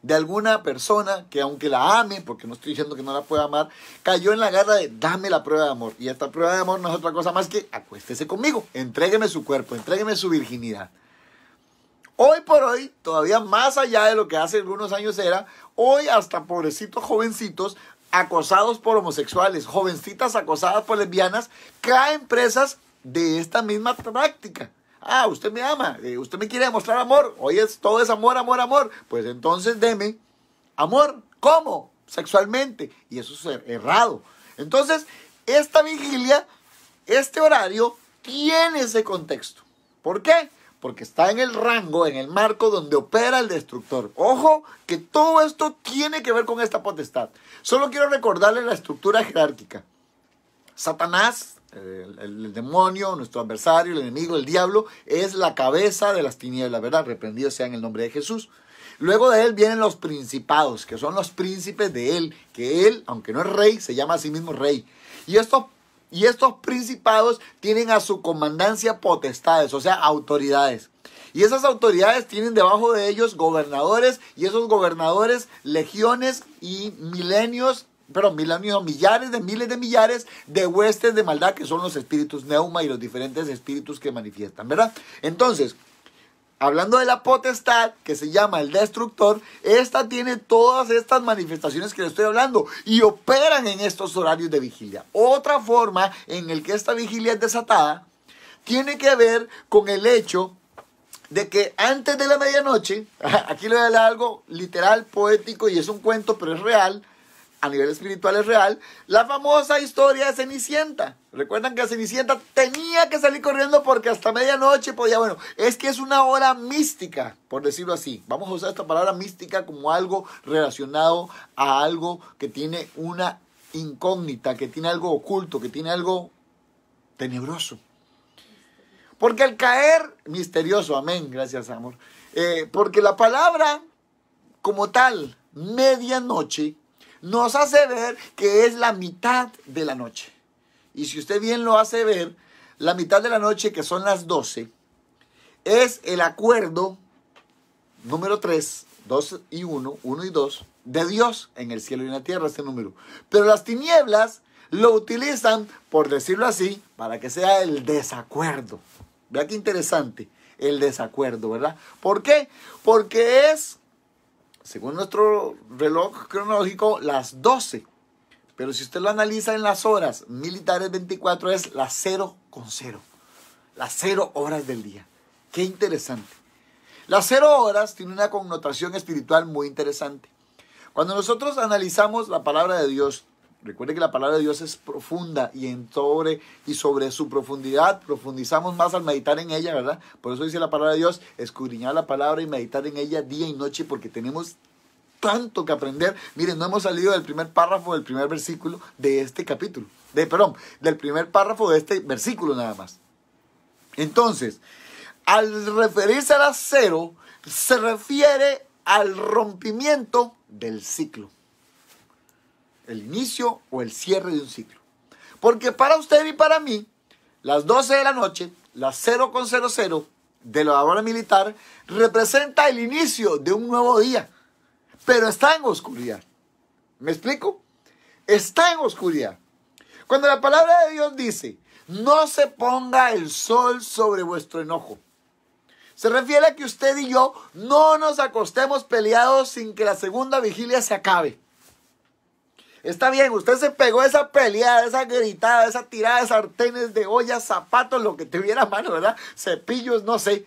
de alguna persona que, aunque la ame, porque no estoy diciendo que no la pueda amar, cayó en la garra de dame la prueba de amor? Y esta prueba de amor no es otra cosa más que acuéstese conmigo, entrégueme su cuerpo, entrégueme su virginidad. Hoy por hoy, todavía más allá de lo que hace algunos años era, hoy hasta pobrecitos jovencitos acosados por homosexuales, jovencitas acosadas por lesbianas, caen presas de esta misma práctica. Ah, usted me ama, usted me quiere demostrar amor, hoy todo es amor, amor, amor. Pues entonces deme amor. ¿Cómo? Sexualmente. Y eso es errado. Entonces, esta vigilia, este horario, tiene ese contexto. ¿Por qué? Porque está en el rango, en el marco donde opera el destructor. Ojo, que todo esto tiene que ver con esta potestad. Solo quiero recordarles la estructura jerárquica. Satanás, el demonio, nuestro adversario, el enemigo, el diablo, es la cabeza de las tinieblas, ¿verdad? Reprendido sea en el nombre de Jesús. Luego de él vienen los principados, que son los príncipes de él, que él, aunque no es rey, se llama a sí mismo rey. Y estos principados tienen a su comandancia potestades, o sea, autoridades. Y esas autoridades tienen debajo de ellos gobernadores, y esos gobernadores, legiones y millares de miles de millares de huestes de maldad, que son los espíritus neuma y los diferentes espíritus que manifiestan, ¿verdad? Entonces, hablando de la potestad, que se llama el destructor, esta tiene todas estas manifestaciones que le estoy hablando y operan en estos horarios de vigilia. Otra forma en el que esta vigilia es desatada tiene que ver con el hecho de que antes de la medianoche, aquí le voy a dar algo literal, poético, y es un cuento, pero es real, a nivel espiritual es real, la famosa historia de Cenicienta. Recuerdan que Cenicienta tenía que salir corriendo porque hasta medianoche podía, bueno, es que es una hora mística, por decirlo así. Vamos a usar esta palabra mística como algo relacionado a algo que tiene una incógnita, que tiene algo oculto, que tiene algo tenebroso. Porque al caer, misterioso, amén, gracias amor, porque la palabra como tal, medianoche, nos hace ver que es la mitad de la noche. y si usted bien lo hace ver, la mitad de la noche, que son las 12, es el acuerdo número 3, 2 y 1, 1 y 2, de Dios en el cielo y en la tierra, este número. Pero las tinieblas lo utilizan, por decirlo así, para que sea el desacuerdo. Vea qué interesante, el desacuerdo, ¿verdad? ¿Por qué? Porque es, según nuestro reloj cronológico, las 12. Pero si usted lo analiza en las horas militares 24, es las 0,0. Las 0 horas del día. Qué interesante. Las 0 horas tiene una connotación espiritual muy interesante. Cuando nosotros analizamos la palabra de Dios, recuerde que la palabra de Dios es profunda y sobre su profundidad profundizamos más al meditar en ella, ¿verdad? Por eso dice la palabra de Dios, escudriñar la palabra y meditar en ella día y noche, porque tenemos tanto que aprender. Miren, no hemos salido del primer párrafo del primer versículo de este capítulo. Del primer párrafo de este versículo nada más. Entonces, al referirse a las 0, se refiere al rompimiento del ciclo. El inicio o el cierre de un ciclo. Porque para usted y para mí, las 12 de la noche, las 0,00 de la hora militar, representa el inicio de un nuevo día. Pero está en oscuridad. ¿Me explico? Está en oscuridad. Cuando la palabra de Dios dice, no se ponga el sol sobre vuestro enojo, se refiere a que usted y yo no nos acostemos peleados sin que la segunda vigilia se acabe. Está bien, usted se pegó esa peleada, esa gritada, esa tirada de sartenes, de ollas, zapatos, lo que tuviera a mano, ¿verdad? Cepillos, no sé.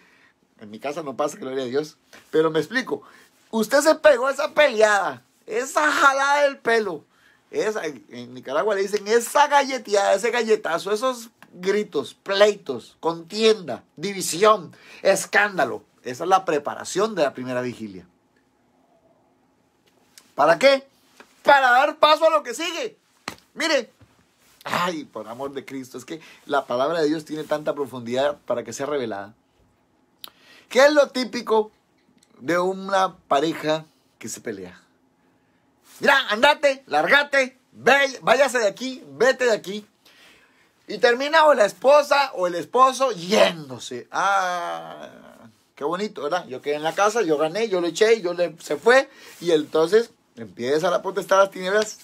En mi casa no pasa, gloria a Dios. Pero me explico. Usted se pegó esa peleada, esa jalada del pelo. En Nicaragua le dicen esa galleteada, ese galletazo, esos gritos, pleitos, contienda, división, escándalo. Esa es la preparación de la primera vigilia. ¿Para qué? Para dar paso a lo que sigue. Mire, ay, por amor de Cristo, es que la palabra de Dios tiene tanta profundidad para que sea revelada. ¿Qué es lo típico de una pareja que se pelea? Mira, andate, largate, váyase de aquí, vete de aquí. Y termina o la esposa o el esposo yéndose. Ah, qué bonito, ¿verdad? Yo quedé en la casa, yo gané, yo le eché, se fue. Y entonces empieza la potestad de las tinieblas.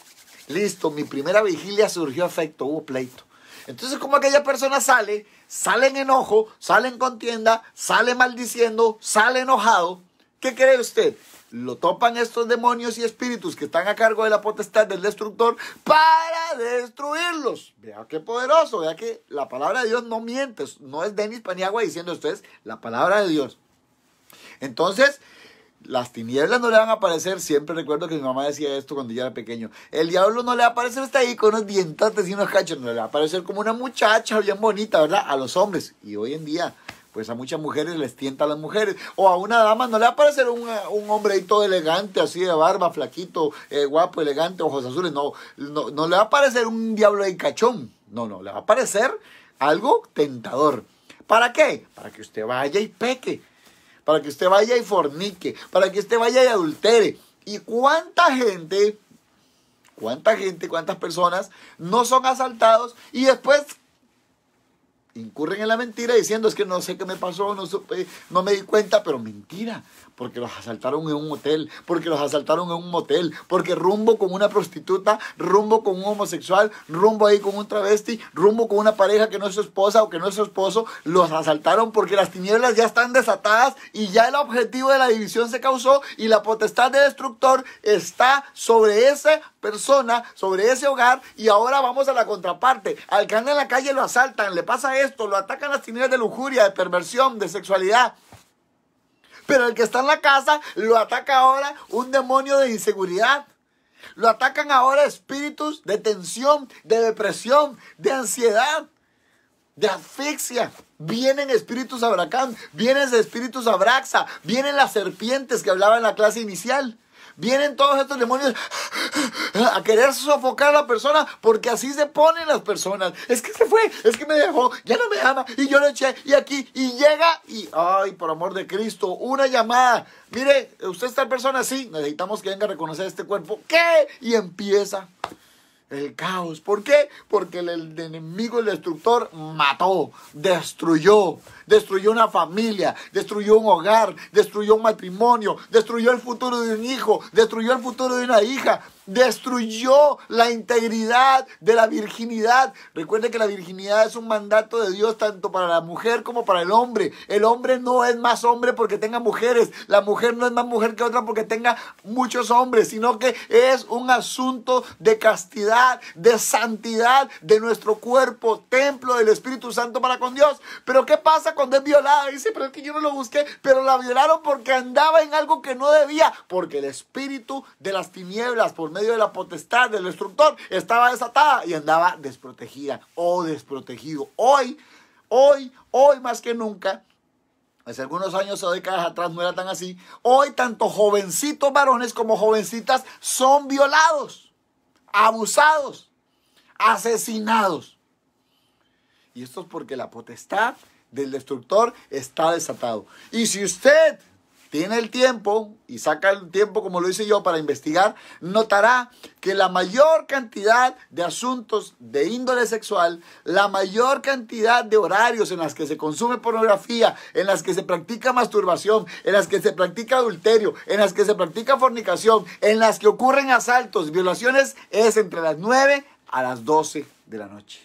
Listo, mi primera vigilia surgió afecto, hubo pleito. Entonces, como aquella persona sale en enojo, sale en contienda, sale maldiciendo, sale enojado, ¿qué cree usted? Lo topan estos demonios y espíritus que están a cargo de la potestad del destructor para destruirlos. Vea qué poderoso, vea que la palabra de Dios no miente, no es Denis Paniagua diciendo esto, es la palabra de Dios. Entonces, las tinieblas no le van a aparecer, siempre recuerdo que mi mamá decía esto cuando yo era pequeño, el diablo no le va a aparecer hasta ahí con unos dientotes y unos cachos, no le va a aparecer como una muchacha bien bonita, ¿verdad? A los hombres, y hoy en día pues a muchas mujeres les tienta a las mujeres, o a una dama no le va a parecer un hombre ahí todo elegante, así de barba, flaquito, guapo, elegante, ojos azules, no le va a parecer un diablo de cachón, no, le va a parecer algo tentador. ¿Para qué? Para que usted vaya y peque, para que usted vaya y fornique, para que usted vaya y adultere. ¿Y cuántas personas no son asaltados y después incurren en la mentira diciendo es que no sé qué me pasó, no me di cuenta, pero mentira, porque los asaltaron en un hotel, porque los asaltaron en un motel, porque rumbo con una prostituta, rumbo con un homosexual, rumbo ahí con un travesti, rumbo con una pareja que no es su esposa o que no es su esposo, los asaltaron porque las tinieblas ya están desatadas y ya el objetivo de la división se causó y la potestad de destructor está sobre esa persona, sobre ese hogar, y ahora vamos a la contraparte. Al que anda en la calle lo asaltan, le pasa esto, lo atacan las tinieblas de lujuria, de perversión, de sexualidad. Pero el que está en la casa lo ataca ahora un demonio de inseguridad. Lo atacan ahora espíritus de tensión, de depresión, de ansiedad, de asfixia. Vienen espíritus abracán, vienen espíritus abraxa, vienen las serpientes que hablaba en la clase inicial. Vienen todos estos demonios a querer sofocar a la persona, porque así se ponen las personas. Es que se fue, es que me dejó, ya no me ama, y yo lo eché, y aquí, y llega, y ay, por amor de Cristo, una llamada. Mire, usted es tal persona, sí, necesitamos que venga a reconocer este cuerpo. ¿Qué? Y empieza El caos. ¿Por qué? Porque el enemigo, el destructor, mató, destruyó una familia, destruyó un hogar, destruyó un matrimonio, destruyó el futuro de un hijo, destruyó el futuro de una hija, destruyó la integridad de la virginidad. Recuerde que la virginidad es un mandato de Dios tanto para la mujer como para el hombre. El hombre no es más hombre porque tenga mujeres, la mujer no es más mujer que otra porque tenga muchos hombres, sino que es un asunto de castidad, de santidad de nuestro cuerpo, templo del Espíritu Santo para con Dios. Pero ¿qué pasa cuando es violada? Dice, pero es que yo no lo busqué, pero la violaron porque andaba en algo que no debía, porque el espíritu de las tinieblas, por medio de la potestad del destructor, estaba desatada y andaba desprotegida o desprotegido. Hoy más que nunca, hace algunos años o décadas atrás no era tan así, hoy tanto jovencitos varones como jovencitas son violados, abusados, asesinados. Y esto es porque la potestad del destructor está desatado. Y si usted tiene el tiempo y saca el tiempo, como lo hice yo, para investigar, notará que la mayor cantidad de asuntos de índole sexual, la mayor cantidad de horarios en las que se consume pornografía, en las que se practica masturbación, en las que se practica adulterio, en las que se practica fornicación, en las que ocurren asaltos, violaciones, es entre las 9 a las 12 de la noche.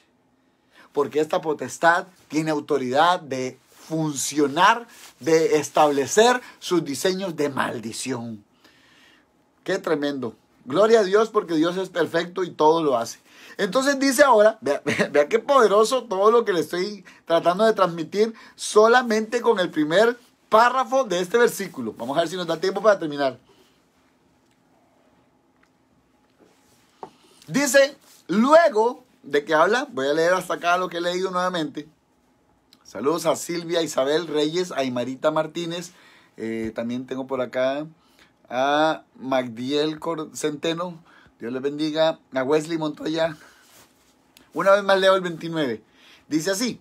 Porque esta potestad tiene autoridad de funcionar, de establecer sus diseños de maldición. Qué tremendo. Gloria a Dios, porque Dios es perfecto y todo lo hace. Entonces dice ahora, vea qué poderoso todo lo que le estoy tratando de transmitir solamente con el primer párrafo de este versículo. Vamos a ver si nos da tiempo para terminar. Dice, luego de que habla, voy a leer hasta acá lo que he leído nuevamente. Saludos a Silvia Isabel Reyes, a Imarita Martínez, también tengo por acá a Magdiel Centeno, Dios les bendiga, a Wesley Montoya. Una vez más leo el 29, dice así,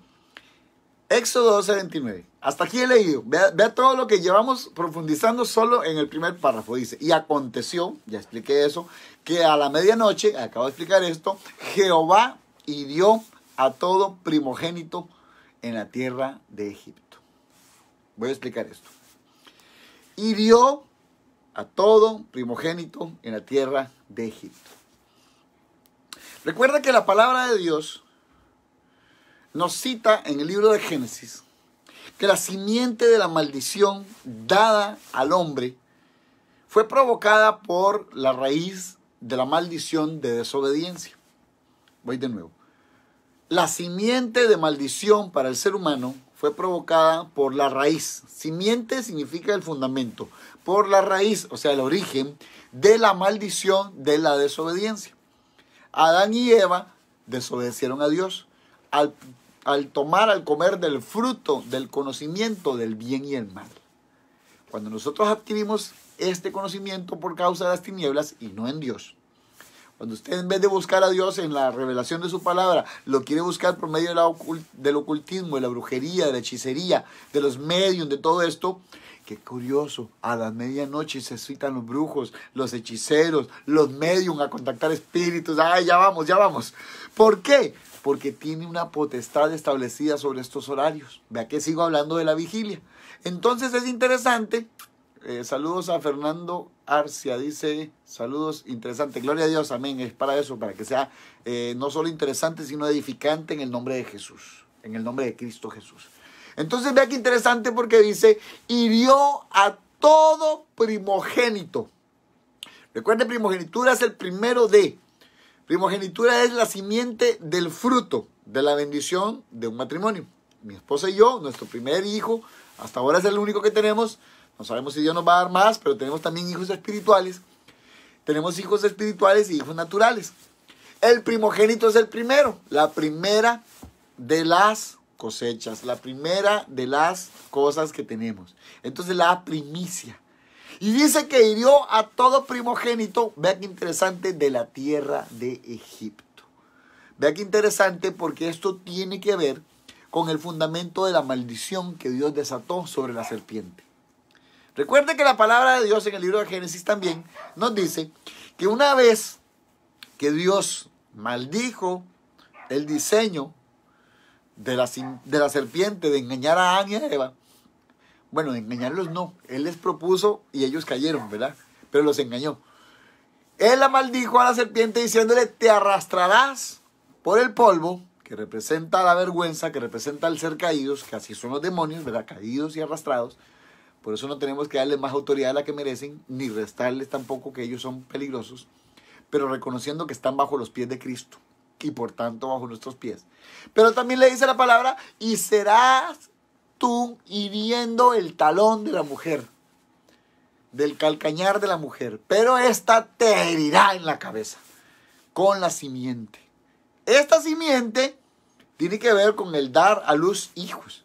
Éxodo 12, 29, hasta aquí he leído, vea todo lo que llevamos profundizando solo en el primer párrafo, dice, y aconteció, ya expliqué eso, que a la medianoche, acabo de explicar esto, Jehová hirió a todo primogénito en la tierra de Egipto. Voy a explicar esto. Hirió a todo primogénito en la tierra de Egipto. Recuerda que la palabra de Dios nos cita en el libro de Génesis que la simiente de la maldición dada al hombre fue provocada por la raíz de la maldición de desobediencia. Voy de nuevo. La simiente de maldición para el ser humano fue provocada por la raíz. Simiente significa el fundamento. Por la raíz, o sea, el origen de la maldición de la desobediencia. Adán y Eva desobedecieron a Dios al comer del fruto del conocimiento del bien y el mal. Cuando nosotros adquirimos este conocimiento por causa de las tinieblas y no en Dios, cuando usted en vez de buscar a Dios en la revelación de su palabra, lo quiere buscar por medio del ocultismo, de la brujería, de la hechicería, de los medios, de todo esto, qué curioso, a la medianoche se citan los brujos, los hechiceros, los medium a contactar espíritus. ¡Ay, ya vamos! ¿Por qué? Porque tiene una potestad establecida sobre estos horarios. Vea que sigo hablando de la vigilia. Entonces es interesante. Saludos a Fernando Arcia, dice, saludos, interesante, gloria a Dios, amén, es para eso, para que sea no solo interesante, sino edificante en el nombre de Jesús, en el nombre de Cristo Jesús. Entonces vea que interesante porque dice, hirió a todo primogénito. Recuerde, primogenitura es el primero de, primogenitura es la simiente del fruto de la bendición de un matrimonio. Mi esposa y yo, nuestro primer hijo, hasta ahora es el único que tenemos. No sabemos si Dios nos va a dar más, pero tenemos también hijos espirituales. Tenemos hijos espirituales y hijos naturales. El primogénito es el primero, la primera de las cosechas, la primera de las cosas que tenemos. Entonces la primicia. Y dice que hirió a todo primogénito, vea qué interesante, de la tierra de Egipto. Vea qué interesante porque esto tiene que ver con el fundamento de la maldición que Dios desató sobre la serpiente. Recuerde que la palabra de Dios en el libro de Génesis también nos dice que una vez que Dios maldijo el diseño de la serpiente de engañar a Adán y a Eva. Bueno, de engañarlos no. Él les propuso y ellos cayeron, ¿verdad? Pero los engañó. Él la maldijo a la serpiente diciéndole, te arrastrarás por el polvo, que representa la vergüenza, que representa el ser caídos, que así son los demonios, ¿verdad? Caídos y arrastrados. Por eso no tenemos que darles más autoridad a la que merecen, ni restarles tampoco que ellos son peligrosos, pero reconociendo que están bajo los pies de Cristo y por tanto bajo nuestros pies. Pero también le dice la palabra, y serás tú hiriendo el talón de la mujer, del calcañar de la mujer, pero esta te herirá en la cabeza con la simiente. Esta simiente tiene que ver con el dar a luz hijos.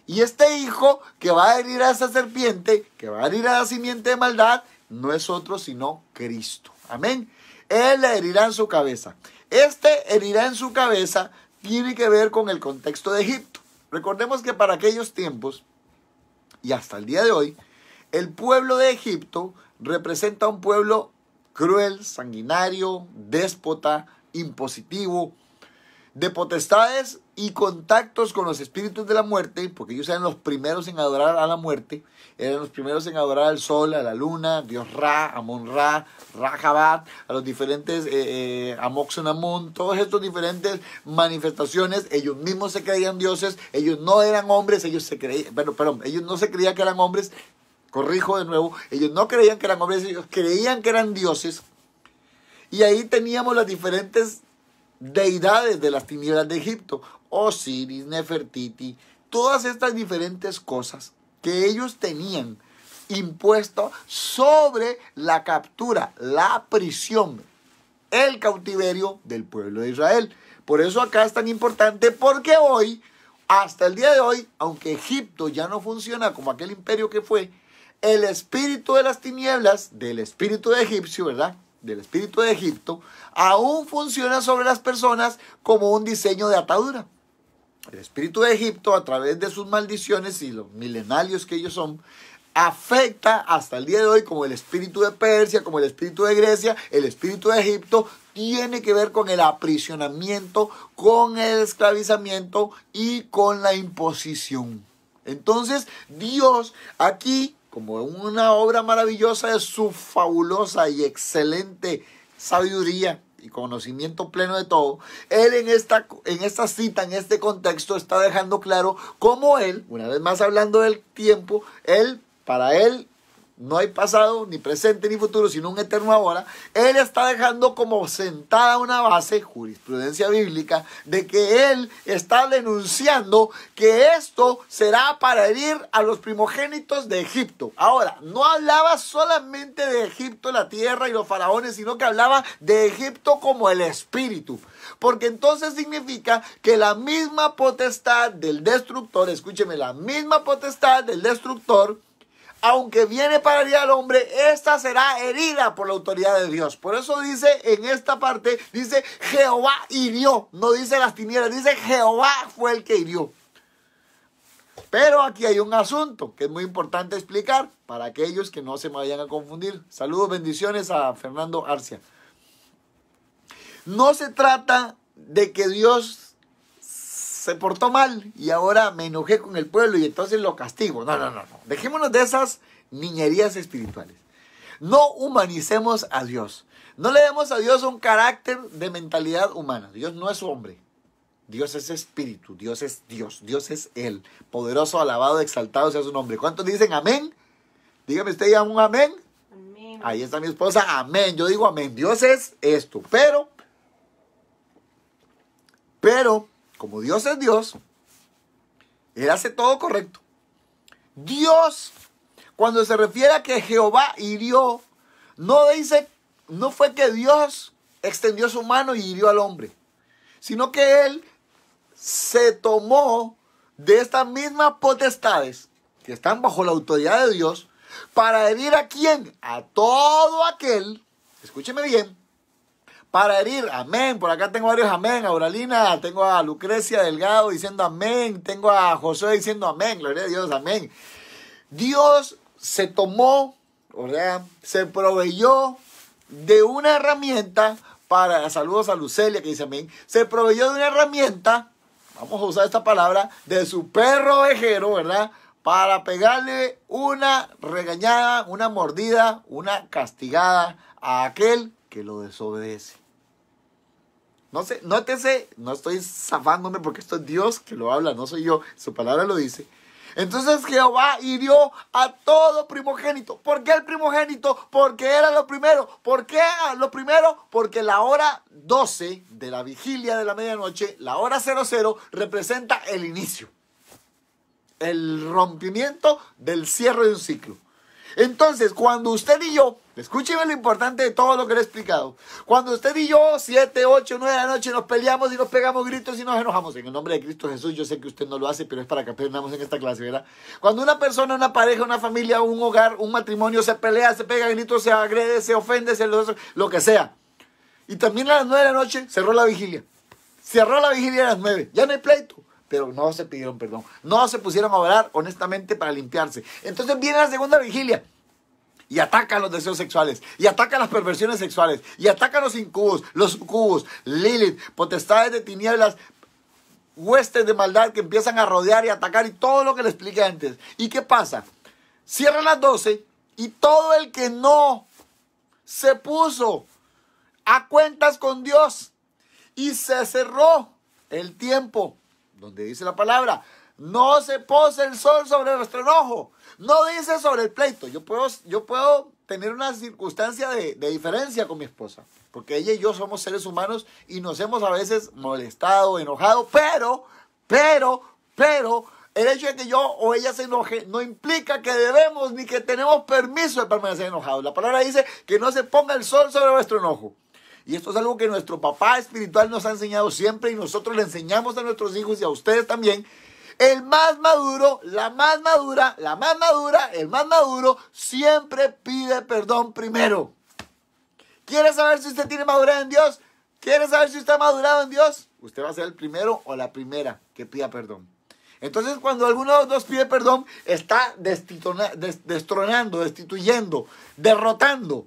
Y este hijo que va a herir a esa serpiente, que va a herir a la simiente de maldad, no es otro sino Cristo. Amén. Él le herirá en su cabeza. Este herirá en su cabeza tiene que ver con el contexto de Egipto. Recordemos que para aquellos tiempos, y hasta el día de hoy, el pueblo de Egipto representa un pueblo cruel, sanguinario, déspota, impositivo, de potestades y contactos con los espíritus de la muerte, porque ellos eran los primeros en adorar a la muerte, eran los primeros en adorar al sol, a la luna, Dios Ra, Amon Ra, Rajabat, a los diferentes Amoxonamun, todas estas diferentes manifestaciones. Ellos mismos se creían dioses, ellos no eran hombres, ellos no se creían que eran hombres, corrijo de nuevo, ellos no creían que eran hombres, ellos creían que eran dioses. Y ahí teníamos las diferentes deidades de las tinieblas de Egipto, Osiris, Nefertiti, todas estas diferentes cosas que ellos tenían impuesto sobre la captura, la prisión, el cautiverio del pueblo de Israel. Por eso acá es tan importante, porque hoy, hasta el día de hoy, aunque Egipto ya no funciona como aquel imperio que fue, el espíritu de las tinieblas, del espíritu de egipcio, ¿verdad?, del espíritu de Egipto, aún funciona sobre las personas como un diseño de atadura. El espíritu de Egipto, a través de sus maldiciones y los milenarios que ellos son, afecta hasta el día de hoy, como el espíritu de Persia, como el espíritu de Grecia. El espíritu de Egipto tiene que ver con el aprisionamiento, con el esclavizamiento y con la imposición. Entonces, Dios aquí, como una obra maravillosa de su fabulosa y excelente sabiduría y conocimiento pleno de todo, Él en esta cita, en este contexto, está dejando claro cómo Él, una vez más hablando del tiempo, para Él no hay pasado, ni presente, ni futuro, sino un eterno ahora. Él está dejando como sentada una base, jurisprudencia bíblica, de que Él está denunciando que esto será para herir a los primogénitos de Egipto. Ahora, no hablaba solamente de Egipto, la tierra y los faraones, sino que hablaba de Egipto como el espíritu. Porque entonces significa que la misma potestad del destructor, escúcheme, la misma potestad del destructor, aunque viene para herir al hombre, esta será herida por la autoridad de Dios. Por eso dice en esta parte, dice Jehová hirió. No dice las tinieblas, dice Jehová fue el que hirió. Pero aquí hay un asunto que es muy importante explicar para aquellos que no se me vayan a confundir. Saludos, bendiciones a Fernando Arcia. No se trata de que Dios se portó mal y ahora me enojé con el pueblo y entonces lo castigo. No. Dejémonos de esas niñerías espirituales. No humanicemos a Dios. No le demos a Dios un carácter de mentalidad humana. Dios no es hombre. Dios es espíritu. Dios es Dios. Dios es Él. Poderoso, alabado, exaltado sea su nombre. ¿Cuántos dicen amén? Dígame usted ya un amén. Amén. Ahí está mi esposa. Amén. Yo digo amén. Dios es esto. Pero como Dios es Dios, Él hace todo correcto. Dios, cuando se refiere a que Jehová hirió, no fue que Dios extendió su mano y hirió al hombre, sino que Él se tomó de estas mismas potestades que están bajo la autoridad de Dios para herir ¿a quién? A todo aquel, escúcheme bien, para herir, amén. Por acá tengo varios amén. A Auralina, tengo a Lucrecia Delgado diciendo amén. Tengo a Josué diciendo amén. Gloria a Dios, amén. Dios se tomó, o sea, se proveyó de una herramienta saludos a Lucelia que dice amén, se proveyó de una herramienta, vamos a usar esta palabra, de su perro ovejero, ¿verdad? Para pegarle una regañada, una mordida, una castigada a aquel que lo desobedece. No sé, nótese, no estoy zafándome porque esto es Dios que lo habla, no soy yo, su palabra lo dice. Entonces Jehová hirió a todo primogénito. ¿Por qué el primogénito? Porque era lo primero. ¿Por qué lo primero? Porque la hora 12 de la vigilia de la medianoche, la hora 00, representa el inicio. El rompimiento del cierre de un ciclo. Entonces, cuando usted y yo, escúcheme lo importante de todo lo que le he explicado. Cuando usted y yo, 7, 8, 9 de la noche, nos peleamos y nos pegamos gritos y nos enojamos. En el nombre de Cristo Jesús, yo sé que usted no lo hace, pero es para que aprendamos en esta clase, ¿verdad? Cuando una persona, una pareja, una familia, un hogar, un matrimonio se pelea, se pega gritos, se agrede, se ofende, lo que sea. Y también a las 9 de la noche cerró la vigilia. Cerró la vigilia a las 9. Ya no hay pleito. Pero no se pidieron perdón. No se pusieron a orar honestamente para limpiarse. Entonces viene la segunda vigilia. Y atacan los deseos sexuales. Y atacan las perversiones sexuales. Y atacan los incubos, los sucubos, Lilith, potestades de tinieblas, huestes de maldad que empiezan a rodear y atacar. Y todo lo que le expliqué antes. ¿Y qué pasa? Cierran las 12 y todo el que no se puso a cuentas con Dios y se cerró el tiempo, donde dice la palabra, no se pose el sol sobre nuestro enojo. No dice sobre el pleito. Yo puedo tener una circunstancia de diferencia con mi esposa, porque ella y yo somos seres humanos y nos hemos a veces molestado, enojado, pero el hecho de que yo o ella se enoje no implica que debemos ni que tenemos permiso de permanecer enojados. La palabra dice que no se ponga el sol sobre nuestro enojo. Y esto es algo que nuestro papá espiritual nos ha enseñado siempre y nosotros le enseñamos a nuestros hijos y a ustedes también. El más maduro, la más madura, el más maduro siempre pide perdón primero. ¿Quiere saber si usted tiene madurez en Dios? ¿Quiere saber si usted ha madurado en Dios? Usted va a ser el primero o la primera que pida perdón. Entonces, cuando alguno de los dos pide perdón, está destronando, destituyendo, derrotando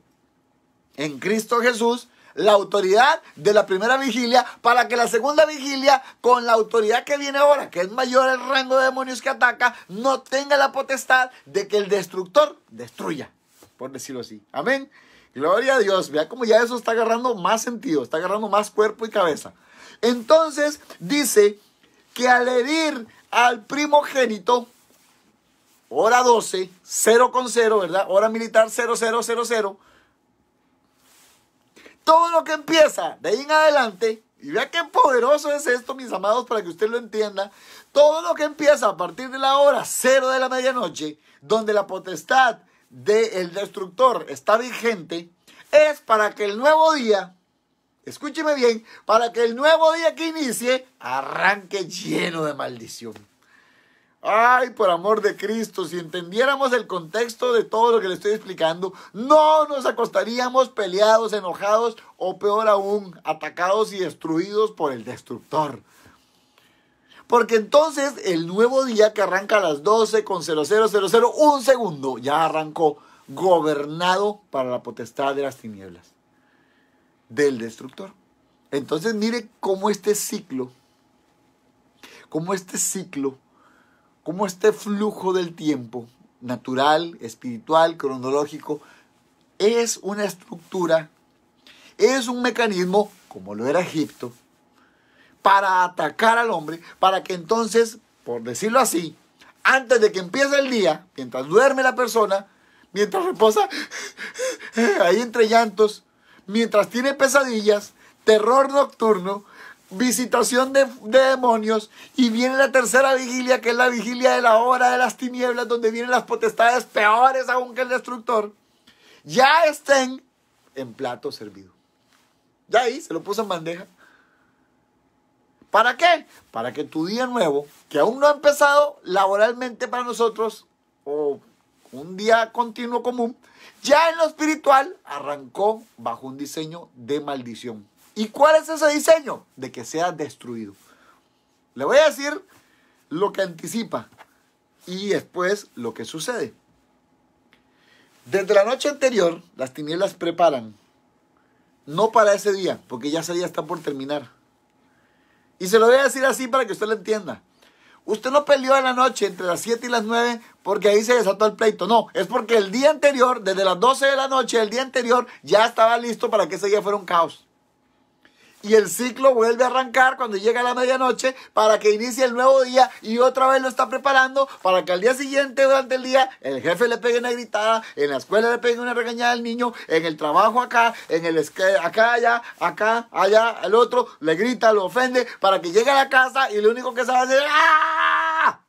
en Cristo Jesús la autoridad de la primera vigilia, para que la segunda vigilia, con la autoridad que viene ahora, que es mayor el rango de demonios que ataca, no tenga la potestad de que el destructor destruya, por decirlo así. Amén. Gloria a Dios. Vea cómo ya eso está agarrando más sentido, está agarrando más cuerpo y cabeza. Entonces dice que al herir al primogénito, hora 12, 0,0, ¿verdad? Hora militar 0000. Todo lo que empieza de ahí en adelante, y vea qué poderoso es esto, mis amados, para que usted lo entienda. Todo lo que empieza a partir de la hora 0 de la medianoche, donde la potestad del destructor está vigente, es para que el nuevo día, escúcheme bien, para que el nuevo día que inicie arranque lleno de maldición. Ay, por amor de Cristo, si entendiéramos el contexto de todo lo que le estoy explicando, no nos acostaríamos peleados, enojados o peor aún, atacados y destruidos por el destructor. Porque entonces el nuevo día que arranca a las 12:00, un segundo, ya arrancó gobernado para la potestad de las tinieblas del destructor. Entonces mire cómo este flujo del tiempo, natural, espiritual, cronológico, es una estructura, es un mecanismo, como lo era Egipto, para atacar al hombre, para que entonces, por decirlo así, antes de que empiece el día, mientras duerme la persona, mientras reposa ahí entre llantos, mientras tiene pesadillas, terror nocturno, visitación de demonios, y viene la tercera vigilia, que es la vigilia de la hora de las tinieblas, donde vienen las potestades peores aún que el destructor, ya estén en plato servido. Ya ahí se lo puso en bandeja. ¿Para qué? Para que tu día nuevo, que aún no ha empezado laboralmente para nosotros, o un día continuo común, ya en lo espiritual arrancó bajo un diseño de maldición. ¿Y cuál es ese diseño? De que sea destruido. Le voy a decir lo que anticipa y después lo que sucede. Desde la noche anterior, las tinieblas preparan no para ese día, porque ya ese día está por terminar. Y se lo voy a decir así para que usted lo entienda. Usted no peleó en la noche entre las 7 y las 9 porque ahí se desató el pleito. No, es porque el día anterior, desde las 12 de la noche, el día anterior, ya estaba listo para que ese día fuera un caos. Y el ciclo vuelve a arrancar cuando llega la medianoche para que inicie el nuevo día y otra vez lo está preparando para que al día siguiente, durante el día, el jefe le pegue una gritada, en la escuela le pegue una regañada al niño, en el trabajo acá, acá, allá, el otro le grita, lo ofende, para que llegue a la casa y lo único que sabe hacer es ¡ah!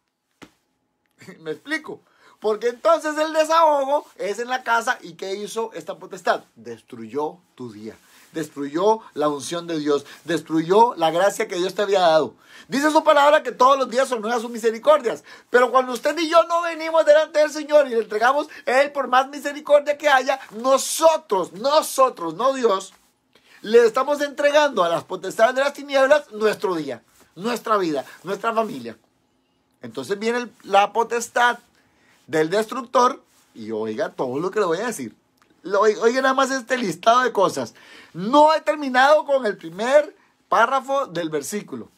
¿Me explico? Porque entonces el desahogo es en la casa. ¿Y qué hizo esta potestad? Destruyó tu día. Destruyó la unción de Dios, destruyó la gracia que Dios te había dado. Dice su palabra que todos los días son nuevas sus misericordias, pero cuando usted y yo no venimos delante del Señor y le entregamos a Él por más misericordia que haya, nosotros, no Dios, le estamos entregando a las potestades de las tinieblas nuestro día, nuestra vida, nuestra familia. Entonces viene la potestad del destructor y oiga todo lo que le voy a decir. Oiga nada más este listado de cosas. No he terminado con el primer párrafo del versículo.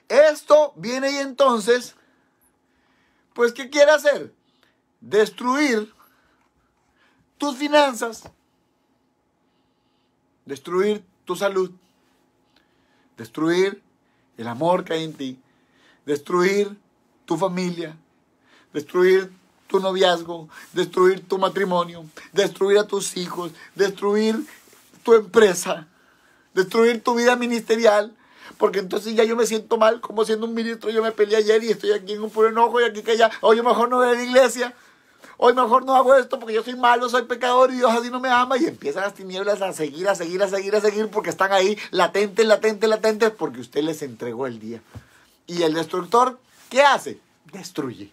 Esto viene y entonces, pues, ¿qué quiere hacer? Destruir tus finanzas, destruir tu salud, destruir el amor que hay en ti, destruir tu familia, destruir tu noviazgo, destruir tu matrimonio, destruir a tus hijos, destruir tu empresa, destruir tu vida ministerial, porque entonces ya yo me siento mal, como siendo un ministro, yo me peleé ayer y estoy aquí en un puro enojo y aquí que allá, hoy mejor no voy a la iglesia, hoy mejor no hago esto porque yo soy malo, soy pecador y Dios así no me ama, y empiezan las tinieblas a seguir, porque están ahí latentes, porque usted les entregó el día. Y el destructor, ¿qué hace? Destruye.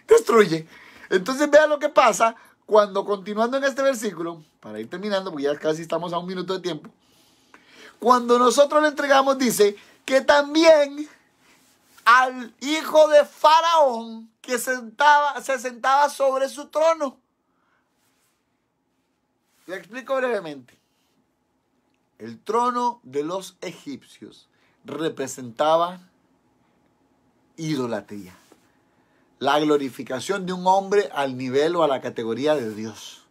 Destruye. Entonces vea lo que pasa cuando, continuando en este versículo, para ir terminando, porque ya casi estamos a un minuto de tiempo, cuando nosotros le entregamos, dice que también al hijo de Faraón que se sentaba sobre su trono. Le explico brevemente. El trono de los egipcios representaba idolatría. La glorificación de un hombre al nivel o a la categoría de Dios.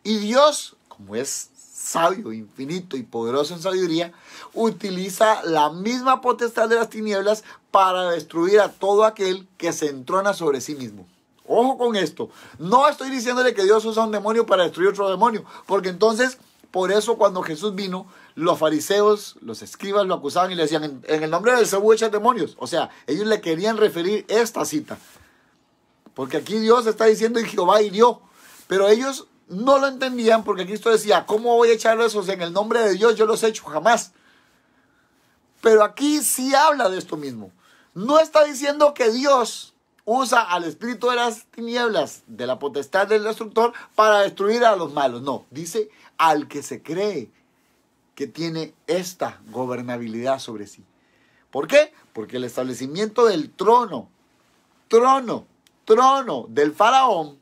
Y Dios, como es sabio, infinito y poderoso en sabiduría, utiliza la misma potestad de las tinieblas para destruir a todo aquel que se entrona sobre sí mismo. Ojo con esto. No estoy diciéndole que Dios usa un demonio para destruir otro demonio, porque entonces, por eso cuando Jesús vino, los fariseos, los escribas lo acusaban y le decían, en el nombre del Cebú echan demonios. O sea, ellos le querían referir esta cita. Porque aquí Dios está diciendo y Jehová hirió. Pero ellos no lo entendían porque Cristo decía, ¿cómo voy a echar eso? En el nombre de Dios yo los he hecho jamás. Pero aquí sí habla de esto mismo. No está diciendo que Dios usa al espíritu de las tinieblas, de la potestad del destructor, para destruir a los malos. No, dice al que se cree que tiene esta gobernabilidad sobre sí. ¿Por qué? Porque el establecimiento del trono del faraón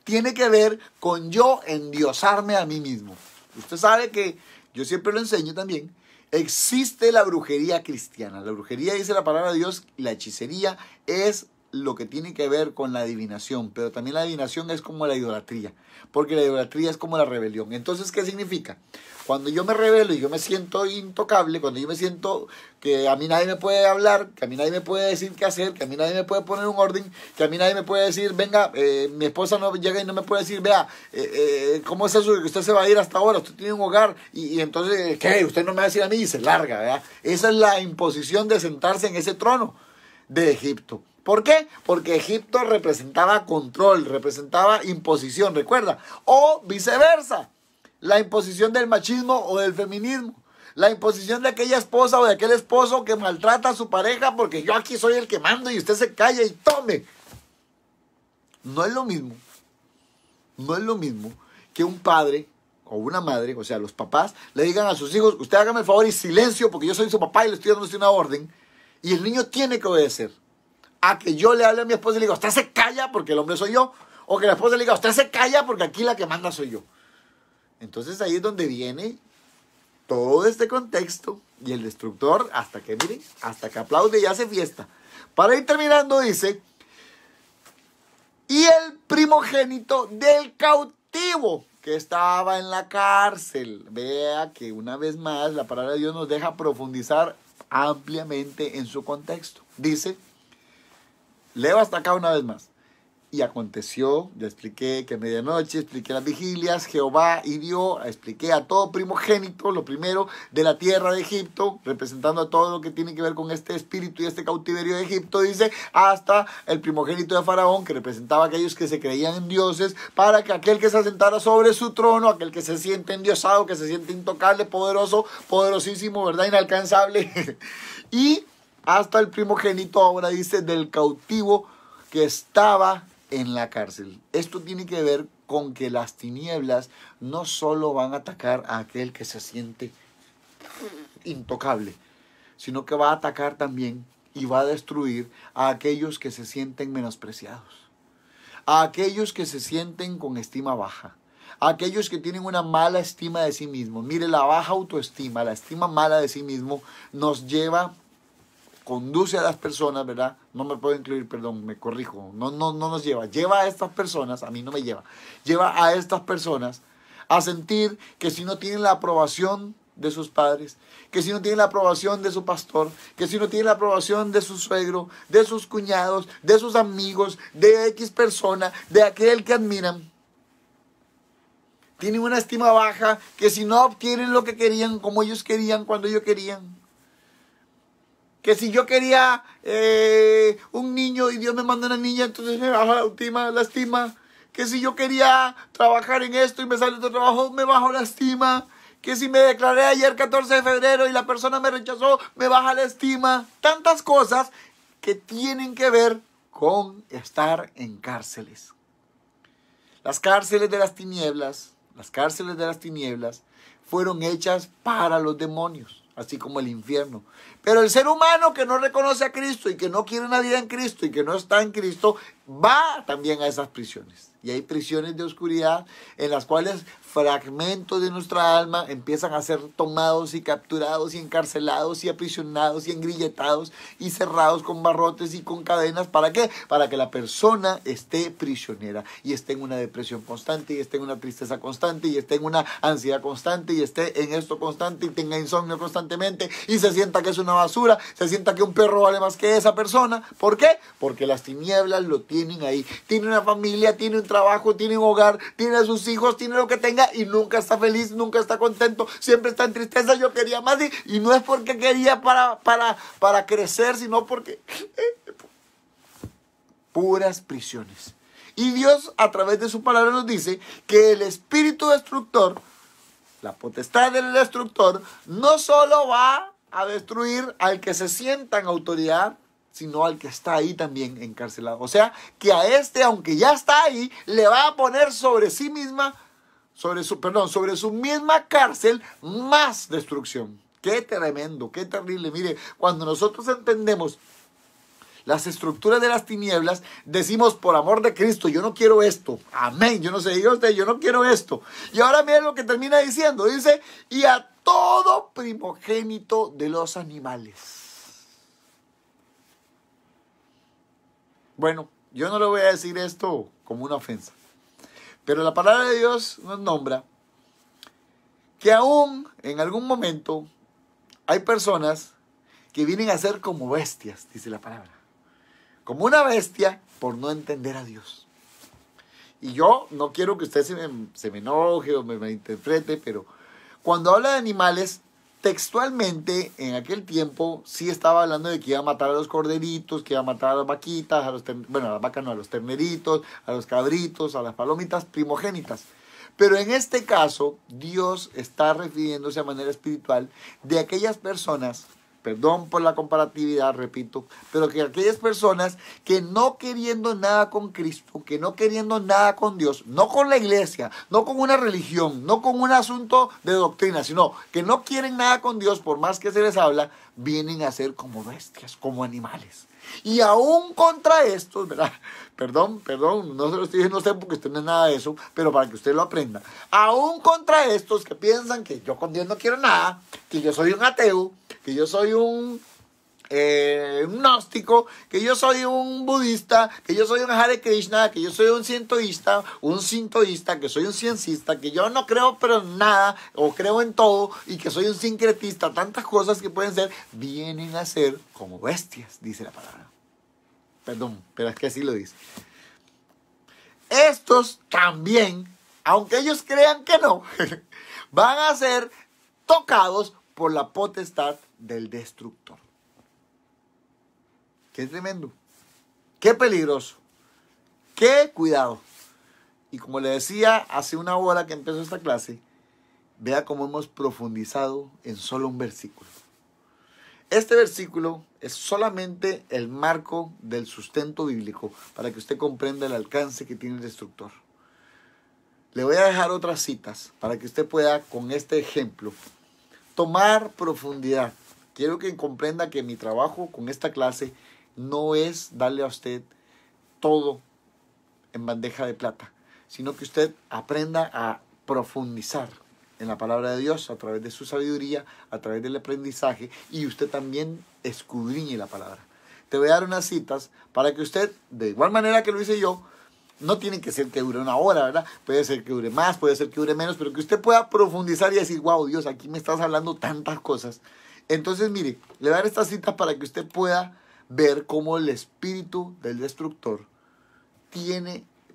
tiene que ver con yo endiosarme a mí mismo. Usted sabe que yo siempre lo enseño también. Existe la brujería cristiana. La brujería, dice la palabra de Dios, la hechicería es lo que tiene que ver con la adivinación, pero también la adivinación es como la idolatría, porque la idolatría es como la rebelión. Entonces, ¿qué significa? Cuando yo me rebelo y yo me siento intocable, cuando yo me siento que a mí nadie me puede hablar, que a mí nadie me puede decir qué hacer, que a mí nadie me puede poner un orden, que a mí nadie me puede decir, venga, mi esposa no llega y no me puede decir, vea, ¿cómo es eso que usted se va a ir hasta ahora? Usted tiene un hogar y entonces, ¿qué? Usted no me va a decir a mí y se larga, ¿verdad? Esa es la imposición de sentarse en ese trono de Egipto. ¿Por qué? Porque Egipto representaba control, representaba imposición, recuerda, o viceversa. La imposición del machismo o del feminismo. La imposición de aquella esposa o de aquel esposo que maltrata a su pareja porque yo aquí soy el que mando y usted se calla y tome. No es lo mismo. No es lo mismo que un padre o una madre, o sea, los papás, le digan a sus hijos, usted hágame el favor y silencio porque yo soy su papá y le estoy dando una orden. Y el niño tiene que obedecer. A que yo le hable a mi esposa y le diga, usted se calla porque el hombre soy yo. O que la esposa le diga, usted se calla porque aquí la que manda soy yo. Entonces ahí es donde viene todo este contexto y el destructor hasta que, miren, hasta que aplaude y hace fiesta. Para ir terminando dice, y el primogénito del cautivo que estaba en la cárcel. Vea que una vez más la palabra de Dios nos deja profundizar ampliamente en su contexto. Dice, leo hasta acá una vez más. Y aconteció, ya expliqué que a medianoche, expliqué las vigilias, Jehová hirió, expliqué a todo primogénito, lo primero de la tierra de Egipto, representando a todo lo que tiene que ver con este espíritu y este cautiverio de Egipto, dice, hasta el primogénito de Faraón, que representaba a aquellos que se creían en dioses, para que aquel que se asentara sobre su trono, aquel que se siente endiosado, que se siente intocable, poderoso, poderosísimo, ¿verdad? Inalcanzable. Y hasta el primogénito, ahora dice, del cautivo que estaba en la cárcel. Esto tiene que ver con que las tinieblas no solo van a atacar a aquel que se siente intocable, sino que va a atacar también y va a destruir a aquellos que se sienten menospreciados, a aquellos que se sienten con estima baja, a aquellos que tienen una mala estima de sí mismos. Mire, la baja autoestima, la estima mala de sí mismo nos conduce a las personas, ¿verdad? No me puedo incluir, perdón, me corrijo. No nos lleva. Lleva a estas personas, a mí no me lleva. Lleva a estas personas a sentir que si no tienen la aprobación de sus padres, que si no tienen la aprobación de su pastor, que si no tienen la aprobación de su suegro, de sus cuñados, de sus amigos, de X persona, de aquel que admiran, tienen una estima baja, que si no obtienen lo que querían, como ellos querían, cuando ellos querían, que si yo quería un niño y Dios me manda una niña, entonces me baja la estima. Que si yo quería trabajar en esto y me sale otro trabajo, me bajo la estima. Que si me declaré ayer 14 de febrero y la persona me rechazó, me baja la estima. Tantas cosas que tienen que ver con estar en cárceles. Las cárceles de las tinieblas fueron hechas para los demonios, así como el infierno. Pero el ser humano que no reconoce a Cristo y que no quiere una vida en Cristo y que no está en Cristo, va también a esas prisiones. Y hay prisiones de oscuridad en las cuales fragmentos de nuestra alma empiezan a ser tomados y capturados y encarcelados y aprisionados y engrilletados y cerrados con barrotes y con cadenas. ¿Para qué? Para que la persona esté prisionera y esté en una depresión constante y esté en una tristeza constante y esté en una ansiedad constante y esté en esto constante y tenga insomnio constantemente y se sienta que es una basura, se sienta que un perro vale más que esa persona. ¿Por qué? Porque las tinieblas lo tienen ahí. Tiene una familia, tiene un trabajo, tiene un hogar, tiene a sus hijos, tiene lo que tenga y nunca está feliz, nunca está contento, siempre está en tristeza. Yo quería más y no es porque quería para crecer, sino porque puras prisiones. Y Dios a través de su palabra nos dice que el espíritu destructor, la potestad del destructor, no solo va a destruir al que se sienta en autoridad, sino al que está ahí también encarcelado. O sea, que a este, aunque ya está ahí, le va a poner sobre sí misma, sobre su misma cárcel, más destrucción. Qué tremendo, qué terrible. Mire, cuando nosotros entendemos las estructuras de las tinieblas, decimos, por amor de Cristo, yo no quiero esto. Amén. Yo no sé, diga usted, yo no quiero esto. Y ahora miren lo que termina diciendo. Dice, y a todo primogénito de los animales. Bueno, yo no le voy a decir esto como una ofensa, pero la palabra de Dios nos nombra que aún en algún momento hay personas que vienen a ser como bestias, dice la palabra. Como una bestia por no entender a Dios. Y yo no quiero que usted se me enoje o me interprete, pero cuando habla de animales, textualmente en aquel tiempo sí estaba hablando de que iba a matar a los corderitos, que iba a matar a las vaquitas, a las vacas no, a los terneritos, a los cabritos, a las palomitas primogénitas. Pero en este caso, Dios está refiriéndose a manera espiritual de aquellas personas perdón por la comparatividad, repito, pero que aquellas personas que no queriendo nada con Cristo, que no queriendo nada con Dios, no con la iglesia, no con una religión, no con un asunto de doctrina, sino que no quieren nada con Dios, por más que se les habla, vienen a ser como bestias, como animales. Y aún contra estos, ¿verdad? Perdón, no se lo estoy diciendo a usted porque usted no es nada de eso, pero para que usted lo aprenda. Aún contra estos que piensan que yo con Dios no quiero nada, que yo soy un ateo, que yo soy un gnóstico, que yo soy un budista, que yo soy un Hare Krishna, que yo soy un sintoísta, que soy un ciencista, que yo no creo pero en nada, o creo en todo, y que soy un sincretista, tantas cosas que pueden ser, vienen a ser como bestias, dice la palabra. Perdón, pero es que así lo dice. Estos también, aunque ellos crean que no, van a ser tocados por la potestad del destructor. Qué tremendo, qué peligroso, qué cuidado. Y como le decía hace una hora que empezó esta clase, vea cómo hemos profundizado en solo un versículo. Este versículo es solamente el marco del sustento bíblico para que usted comprenda el alcance que tiene el destructor. Le voy a dejar otras citas para que usted pueda, con este ejemplo, tomar profundidad. Quiero que comprenda que mi trabajo con esta clase no es darle a usted todo en bandeja de plata, sino que usted aprenda a profundizar en la palabra de Dios a través de su sabiduría, a través del aprendizaje, y usted también escudriñe la palabra. Te voy a dar unas citas para que usted, de igual manera que lo hice yo, no tiene que ser que dure una hora, ¿verdad? Puede ser que dure más, puede ser que dure menos, pero que usted pueda profundizar y decir, wow, Dios, aquí me estás hablando tantas cosas. Entonces, mire, le voy a dar estas citas para que usted pueda ver cómo el espíritu del destructor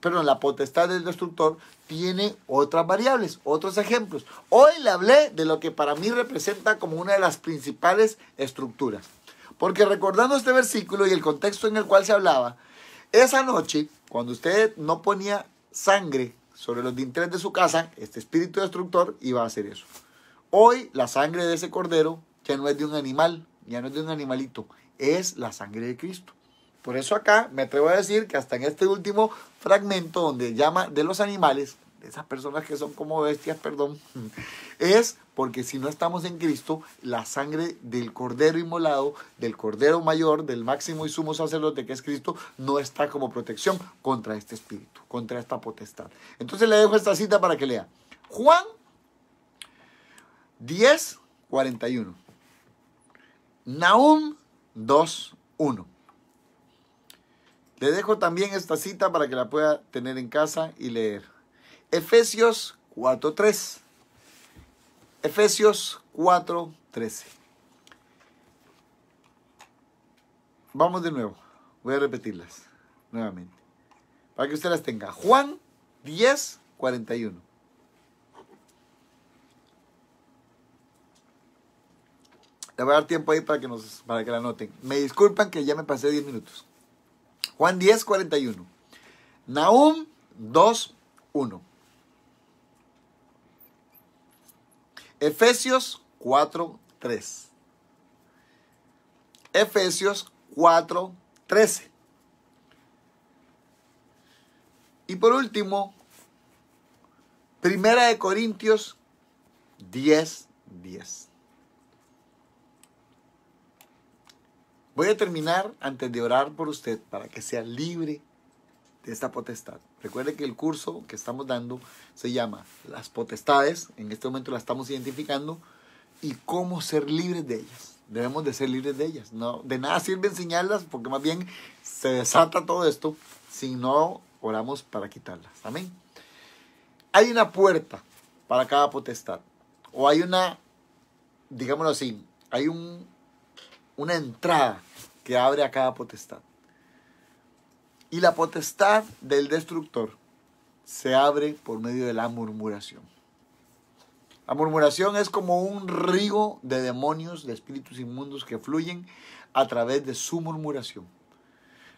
la potestad del destructor tiene otras variables, otros ejemplos. Hoy le hablé de lo que para mí representa como una de las principales estructuras. Porque recordando este versículo y el contexto en el cual se hablaba, esa noche, cuando usted no ponía sangre sobre los dinteles de su casa, este espíritu destructor iba a hacer eso. Hoy la sangre de ese cordero ya no es de un animal, ya no es de un animalito, es la sangre de Cristo. Por eso acá me atrevo a decir que hasta en este último fragmento donde llama de los animales, de esas personas que son como bestias, es porque si no estamos en Cristo, la sangre del cordero inmolado, del cordero mayor, del máximo y sumo sacerdote que es Cristo, no está como protección contra este espíritu, contra esta potestad. Entonces le dejo esta cita para que lea. Juan 10:41. Nahum 2:1. Le dejo también esta cita para que la pueda tener en casa y leer. Efesios 4:3. Efesios 4:13. Vamos de nuevo. Voy a repetirlas nuevamente. Para que usted las tenga. Juan 10:41. Le voy a dar tiempo ahí para que la anoten. Me disculpan que ya me pasé 10 minutos. Juan 10:41. Nahum 2:1. Efesios 4:3. Efesios 4:13. Y por último, Primera de Corintios 10:10. Voy a terminar antes de orar por usted para que sea libre de esta potestad. Recuerde que el curso que estamos dando se llama Las Potestades. En este momento la estamos identificando. Y cómo ser libres de ellas. Debemos de ser libres de ellas. No, de nada sirve enseñarlas porque más bien se desata todo esto si no oramos para quitarlas. Amén. Hay una puerta para cada potestad. O hay una, digámoslo así, hay una entrada que abre a cada potestad. Y la potestad del destructor se abre por medio de la murmuración. La murmuración es como un río de demonios, de espíritus inmundos que fluyen a través de su murmuración.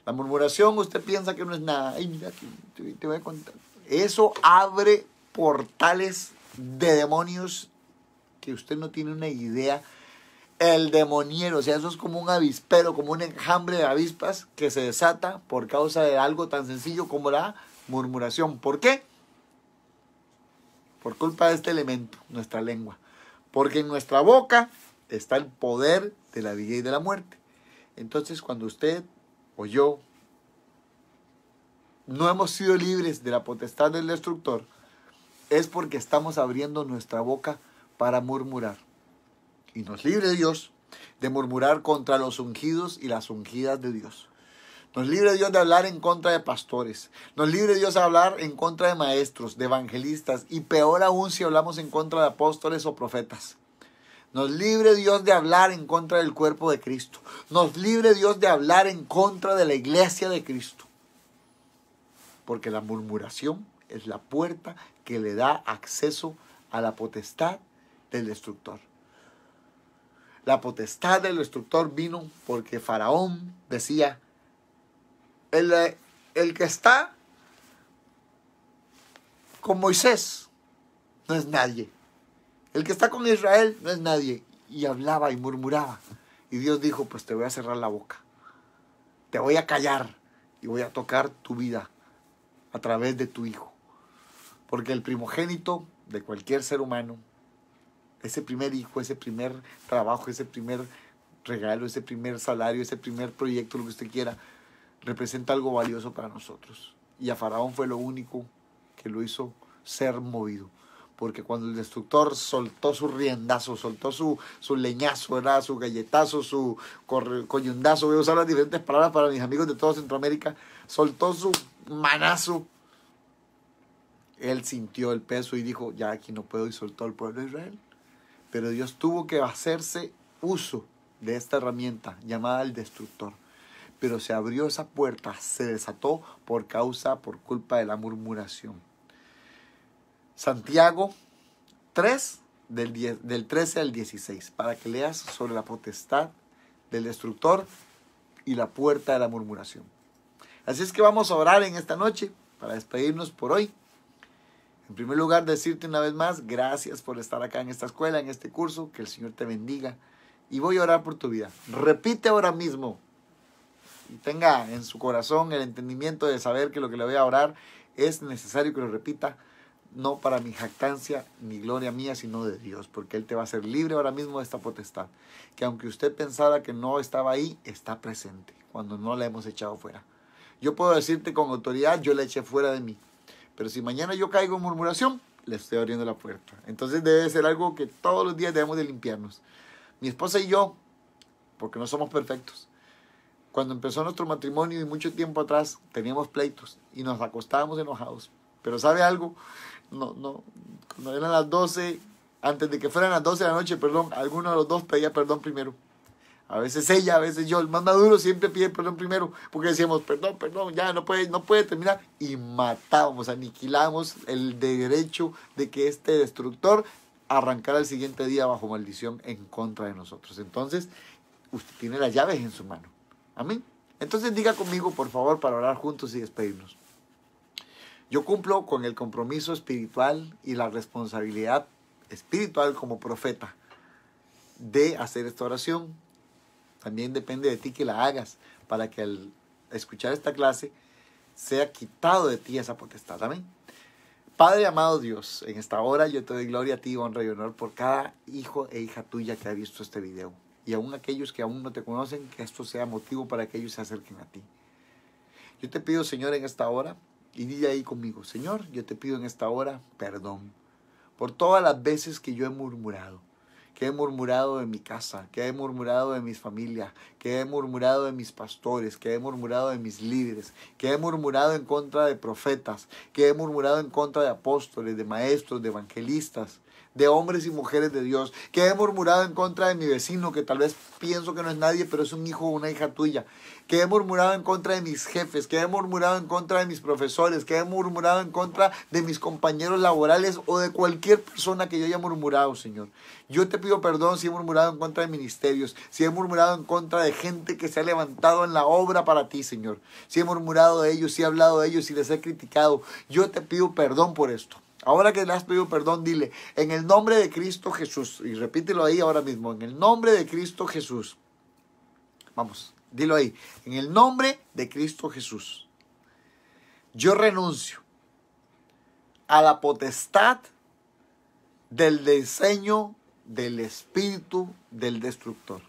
La murmuración, usted piensa que no es nada. Ay, mira, te voy a contar. Eso abre portales de demonios que usted no tiene una idea el demoniero, o sea, eso es como un avispero, como un enjambre de avispas que se desata por causa de algo tan sencillo como la murmuración. ¿Por qué? Por culpa de este elemento, nuestra lengua. Porque en nuestra boca está el poder de la vida y de la muerte. Entonces, cuando usted o yo no hemos sido libres de la potestad del destructor, es porque estamos abriendo nuestra boca para murmurar. Y nos libre Dios de murmurar contra los ungidos y las ungidas de Dios. Nos libre Dios de hablar en contra de pastores. Nos libre Dios de hablar en contra de maestros, de evangelistas. Y peor aún si hablamos en contra de apóstoles o profetas. Nos libre Dios de hablar en contra del cuerpo de Cristo. Nos libre Dios de hablar en contra de la iglesia de Cristo. Porque la murmuración es la puerta que le da acceso a la potestad del destructor. La potestad del destructor vino porque Faraón decía, el que está con Moisés no es nadie. El que está con Israel no es nadie. Y hablaba y murmuraba. Y Dios dijo, pues te voy a cerrar la boca. Te voy a callar y voy a tocar tu vida a través de tu hijo. Porque el primogénito de cualquier ser humano, ese primer hijo, ese primer trabajo, ese primer regalo, ese primer salario, ese primer proyecto, lo que usted quiera, representa algo valioso para nosotros. Y a Faraón fue lo único que lo hizo ser movido. Porque cuando el destructor soltó su riendazo, soltó su leñazo, ¿verdad? Su galletazo, su coyundazo, voy a usar las diferentes palabras para mis amigos de toda Centroamérica, soltó su manazo, él sintió el peso y dijo, ya aquí no puedo, y soltó al pueblo de Israel. Pero Dios tuvo que hacerse uso de esta herramienta llamada el destructor. Pero se abrió esa puerta, se desató por culpa de la murmuración. Santiago 3, del 13 al 16, para que leas sobre la potestad del destructor y la puerta de la murmuración. Así es que vamos a orar en esta noche para despedirnos por hoy. En primer lugar, decirte una vez más, gracias por estar acá en esta escuela, en este curso, que el Señor te bendiga. Y voy a orar por tu vida. Repite ahora mismo y tenga en su corazón el entendimiento de saber que lo que le voy a orar es necesario que lo repita, no para mi jactancia ni gloria mía, sino de Dios, porque Él te va a hacer libre ahora mismo de esta potestad, que aunque usted pensara que no estaba ahí, está presente, cuando no la hemos echado fuera. Yo puedo decirte con autoridad, yo la eché fuera de mí, pero si mañana yo caigo en murmuración, le estoy abriendo la puerta. Entonces debe ser algo que todos los días debemos de limpiarnos. Mi esposa y yo, porque no somos perfectos, cuando empezó nuestro matrimonio y mucho tiempo atrás, teníamos pleitos y nos acostábamos enojados. Pero ¿sabe algo? Cuando eran las 12, antes de que fueran las 12 de la noche, alguno de los dos pedía perdón primero. A veces ella, a veces yo. El más maduro siempre pide perdón primero, porque decíamos, perdón, ya no puede terminar. Y matábamos, aniquilábamos el derecho de que este destructor arrancara el siguiente día bajo maldición en contra de nosotros. Entonces, usted tiene las llaves en su mano. Amén. Entonces diga conmigo, por favor, para orar juntos y despedirnos. Yo cumplo con el compromiso espiritual y la responsabilidad espiritual como profeta de hacer esta oración. También depende de ti que la hagas para que al escuchar esta clase sea quitado de ti esa potestad. Amén. Padre amado Dios, en esta hora yo te doy gloria a ti, honra y honor por cada hijo e hija tuya que ha visto este video. Y aún aquellos que aún no te conocen, que esto sea motivo para que ellos se acerquen a ti. Yo te pido, Señor, en esta hora, y di ahí conmigo, Señor, yo te pido en esta hora perdón por todas las veces que yo he murmurado. Que he murmurado de mi casa, que he murmurado de mis familias, que he murmurado de mis pastores, que he murmurado de mis líderes, que he murmurado en contra de profetas, que he murmurado en contra de apóstoles, de maestros, de evangelistas, de hombres y mujeres de Dios, que he murmurado en contra de mi vecino, que tal vez pienso que no es nadie, pero es un hijo o una hija tuya, que he murmurado en contra de mis jefes, que he murmurado en contra de mis profesores, que he murmurado en contra de mis compañeros laborales o de cualquier persona que yo haya murmurado, Señor. Yo te pido perdón si he murmurado en contra de ministerios, si he murmurado en contra de gente que se ha levantado en la obra para ti, Señor. Si he murmurado de ellos, si he hablado de ellos, si les he criticado, yo te pido perdón por esto. Ahora que le has pedido perdón, dile, en el nombre de Cristo Jesús. Y repítelo ahí ahora mismo, en el nombre de Cristo Jesús. Vamos, dilo ahí. En el nombre de Cristo Jesús. Yo renuncio a la potestad del diseño del espíritu del destructor,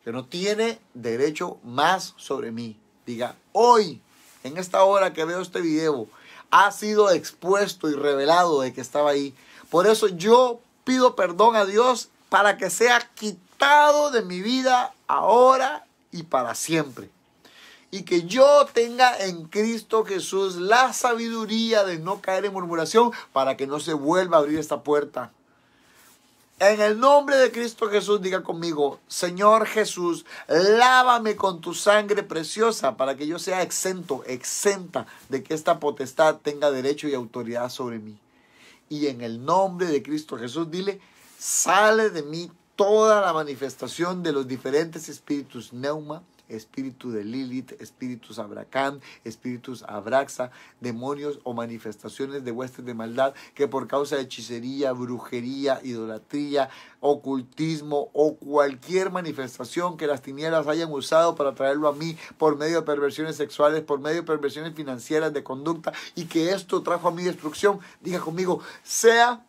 que no tiene derecho más sobre mí. Diga, hoy, en esta hora que veo este video, ha sido expuesto y revelado de que estaba ahí. Por eso yo pido perdón a Dios para que sea quitado de mi vida ahora y para siempre. Y que yo tenga en Cristo Jesús la sabiduría de no caer en murmuración para que no se vuelva a abrir esta puerta. En el nombre de Cristo Jesús, diga conmigo, Señor Jesús, lávame con tu sangre preciosa para que yo sea exenta de que esta potestad tenga derecho y autoridad sobre mí. Y en el nombre de Cristo Jesús, dile, sale de mí toda la manifestación de los diferentes espíritus Neuma, espíritu de Lilith, espíritus Abracán, espíritus Abraxa, demonios o manifestaciones de huestes de maldad que por causa de hechicería, brujería, idolatría, ocultismo o cualquier manifestación que las tinieblas hayan usado para traerlo a mí por medio de perversiones sexuales, por medio de perversiones financieras, de conducta, y que esto trajo a mi destrucción, diga conmigo, sea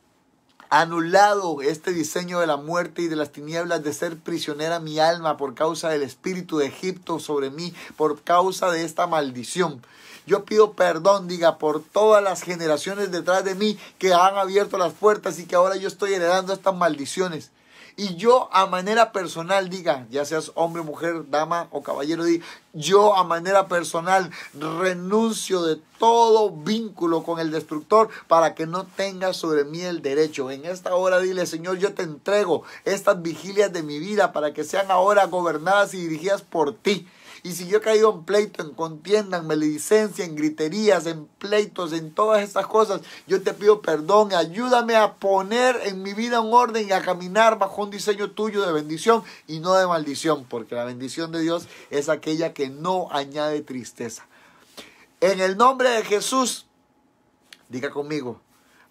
anulado este diseño de la muerte y de las tinieblas, de ser prisionera mi alma por causa del espíritu de Egipto sobre mí, por causa de esta maldición. Yo pido perdón, diga, por todas las generaciones detrás de mí que han abierto las puertas y que ahora yo estoy heredando estas maldiciones. Y yo a manera personal, diga, ya seas hombre, mujer, dama o caballero, diga, yo a manera personal renuncio de todo vínculo con el destructor para que no tenga sobre mí el derecho. En esta hora dile, Señor, yo te entrego estas vigilias de mi vida para que sean ahora gobernadas y dirigidas por ti. Y si yo he caído en pleito, en contienda, en maledicencia, en griterías, en pleitos, en todas estas cosas, yo te pido perdón. Ayúdame a poner en mi vida un orden y a caminar bajo un diseño tuyo de bendición y no de maldición. Porque la bendición de Dios es aquella que no añade tristeza. En el nombre de Jesús, diga conmigo,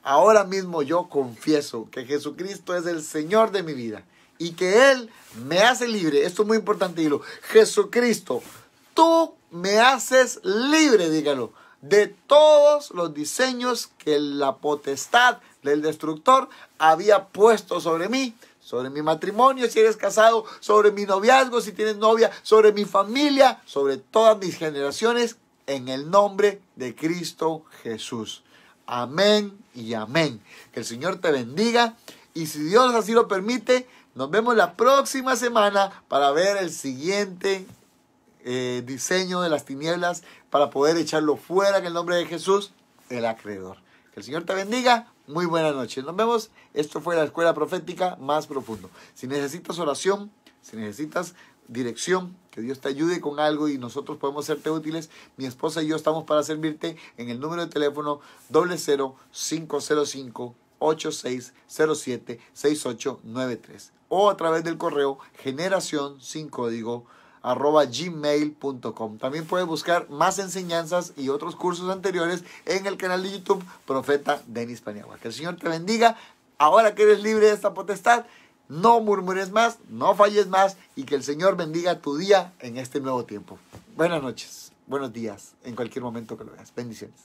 ahora mismo yo confieso que Jesucristo es el Señor de mi vida. Y que Él me hace libre. Esto es muy importante, dígalo. Jesucristo, tú me haces libre, dígalo, de todos los diseños que la potestad del destructor había puesto sobre mí, sobre mi matrimonio si eres casado, sobre mi noviazgo si tienes novia, sobre mi familia, sobre todas mis generaciones, en el nombre de Cristo Jesús. Amén y amén. Que el Señor te bendiga y si Dios así lo permite, nos vemos la próxima semana para ver el siguiente diseño de las tinieblas para poder echarlo fuera en el nombre de Jesús, el acreedor. Que el Señor te bendiga. Muy buenas noches. Nos vemos. Esto fue la Escuela Profética Más Profundo. Si necesitas oración, si necesitas dirección, que Dios te ayude con algo y nosotros podemos serte útiles, mi esposa y yo estamos para servirte en el número de teléfono 00-505-8607-6893 o a través del correo generación sin código @gmail.com. También puedes buscar más enseñanzas y otros cursos anteriores en el canal de YouTube Profeta Denis Paniagua. Que el Señor te bendiga. Ahora que eres libre de esta potestad, no murmures más, no falles más y que el Señor bendiga tu día en este nuevo tiempo. Buenas noches, buenos días, en cualquier momento que lo veas. Bendiciones.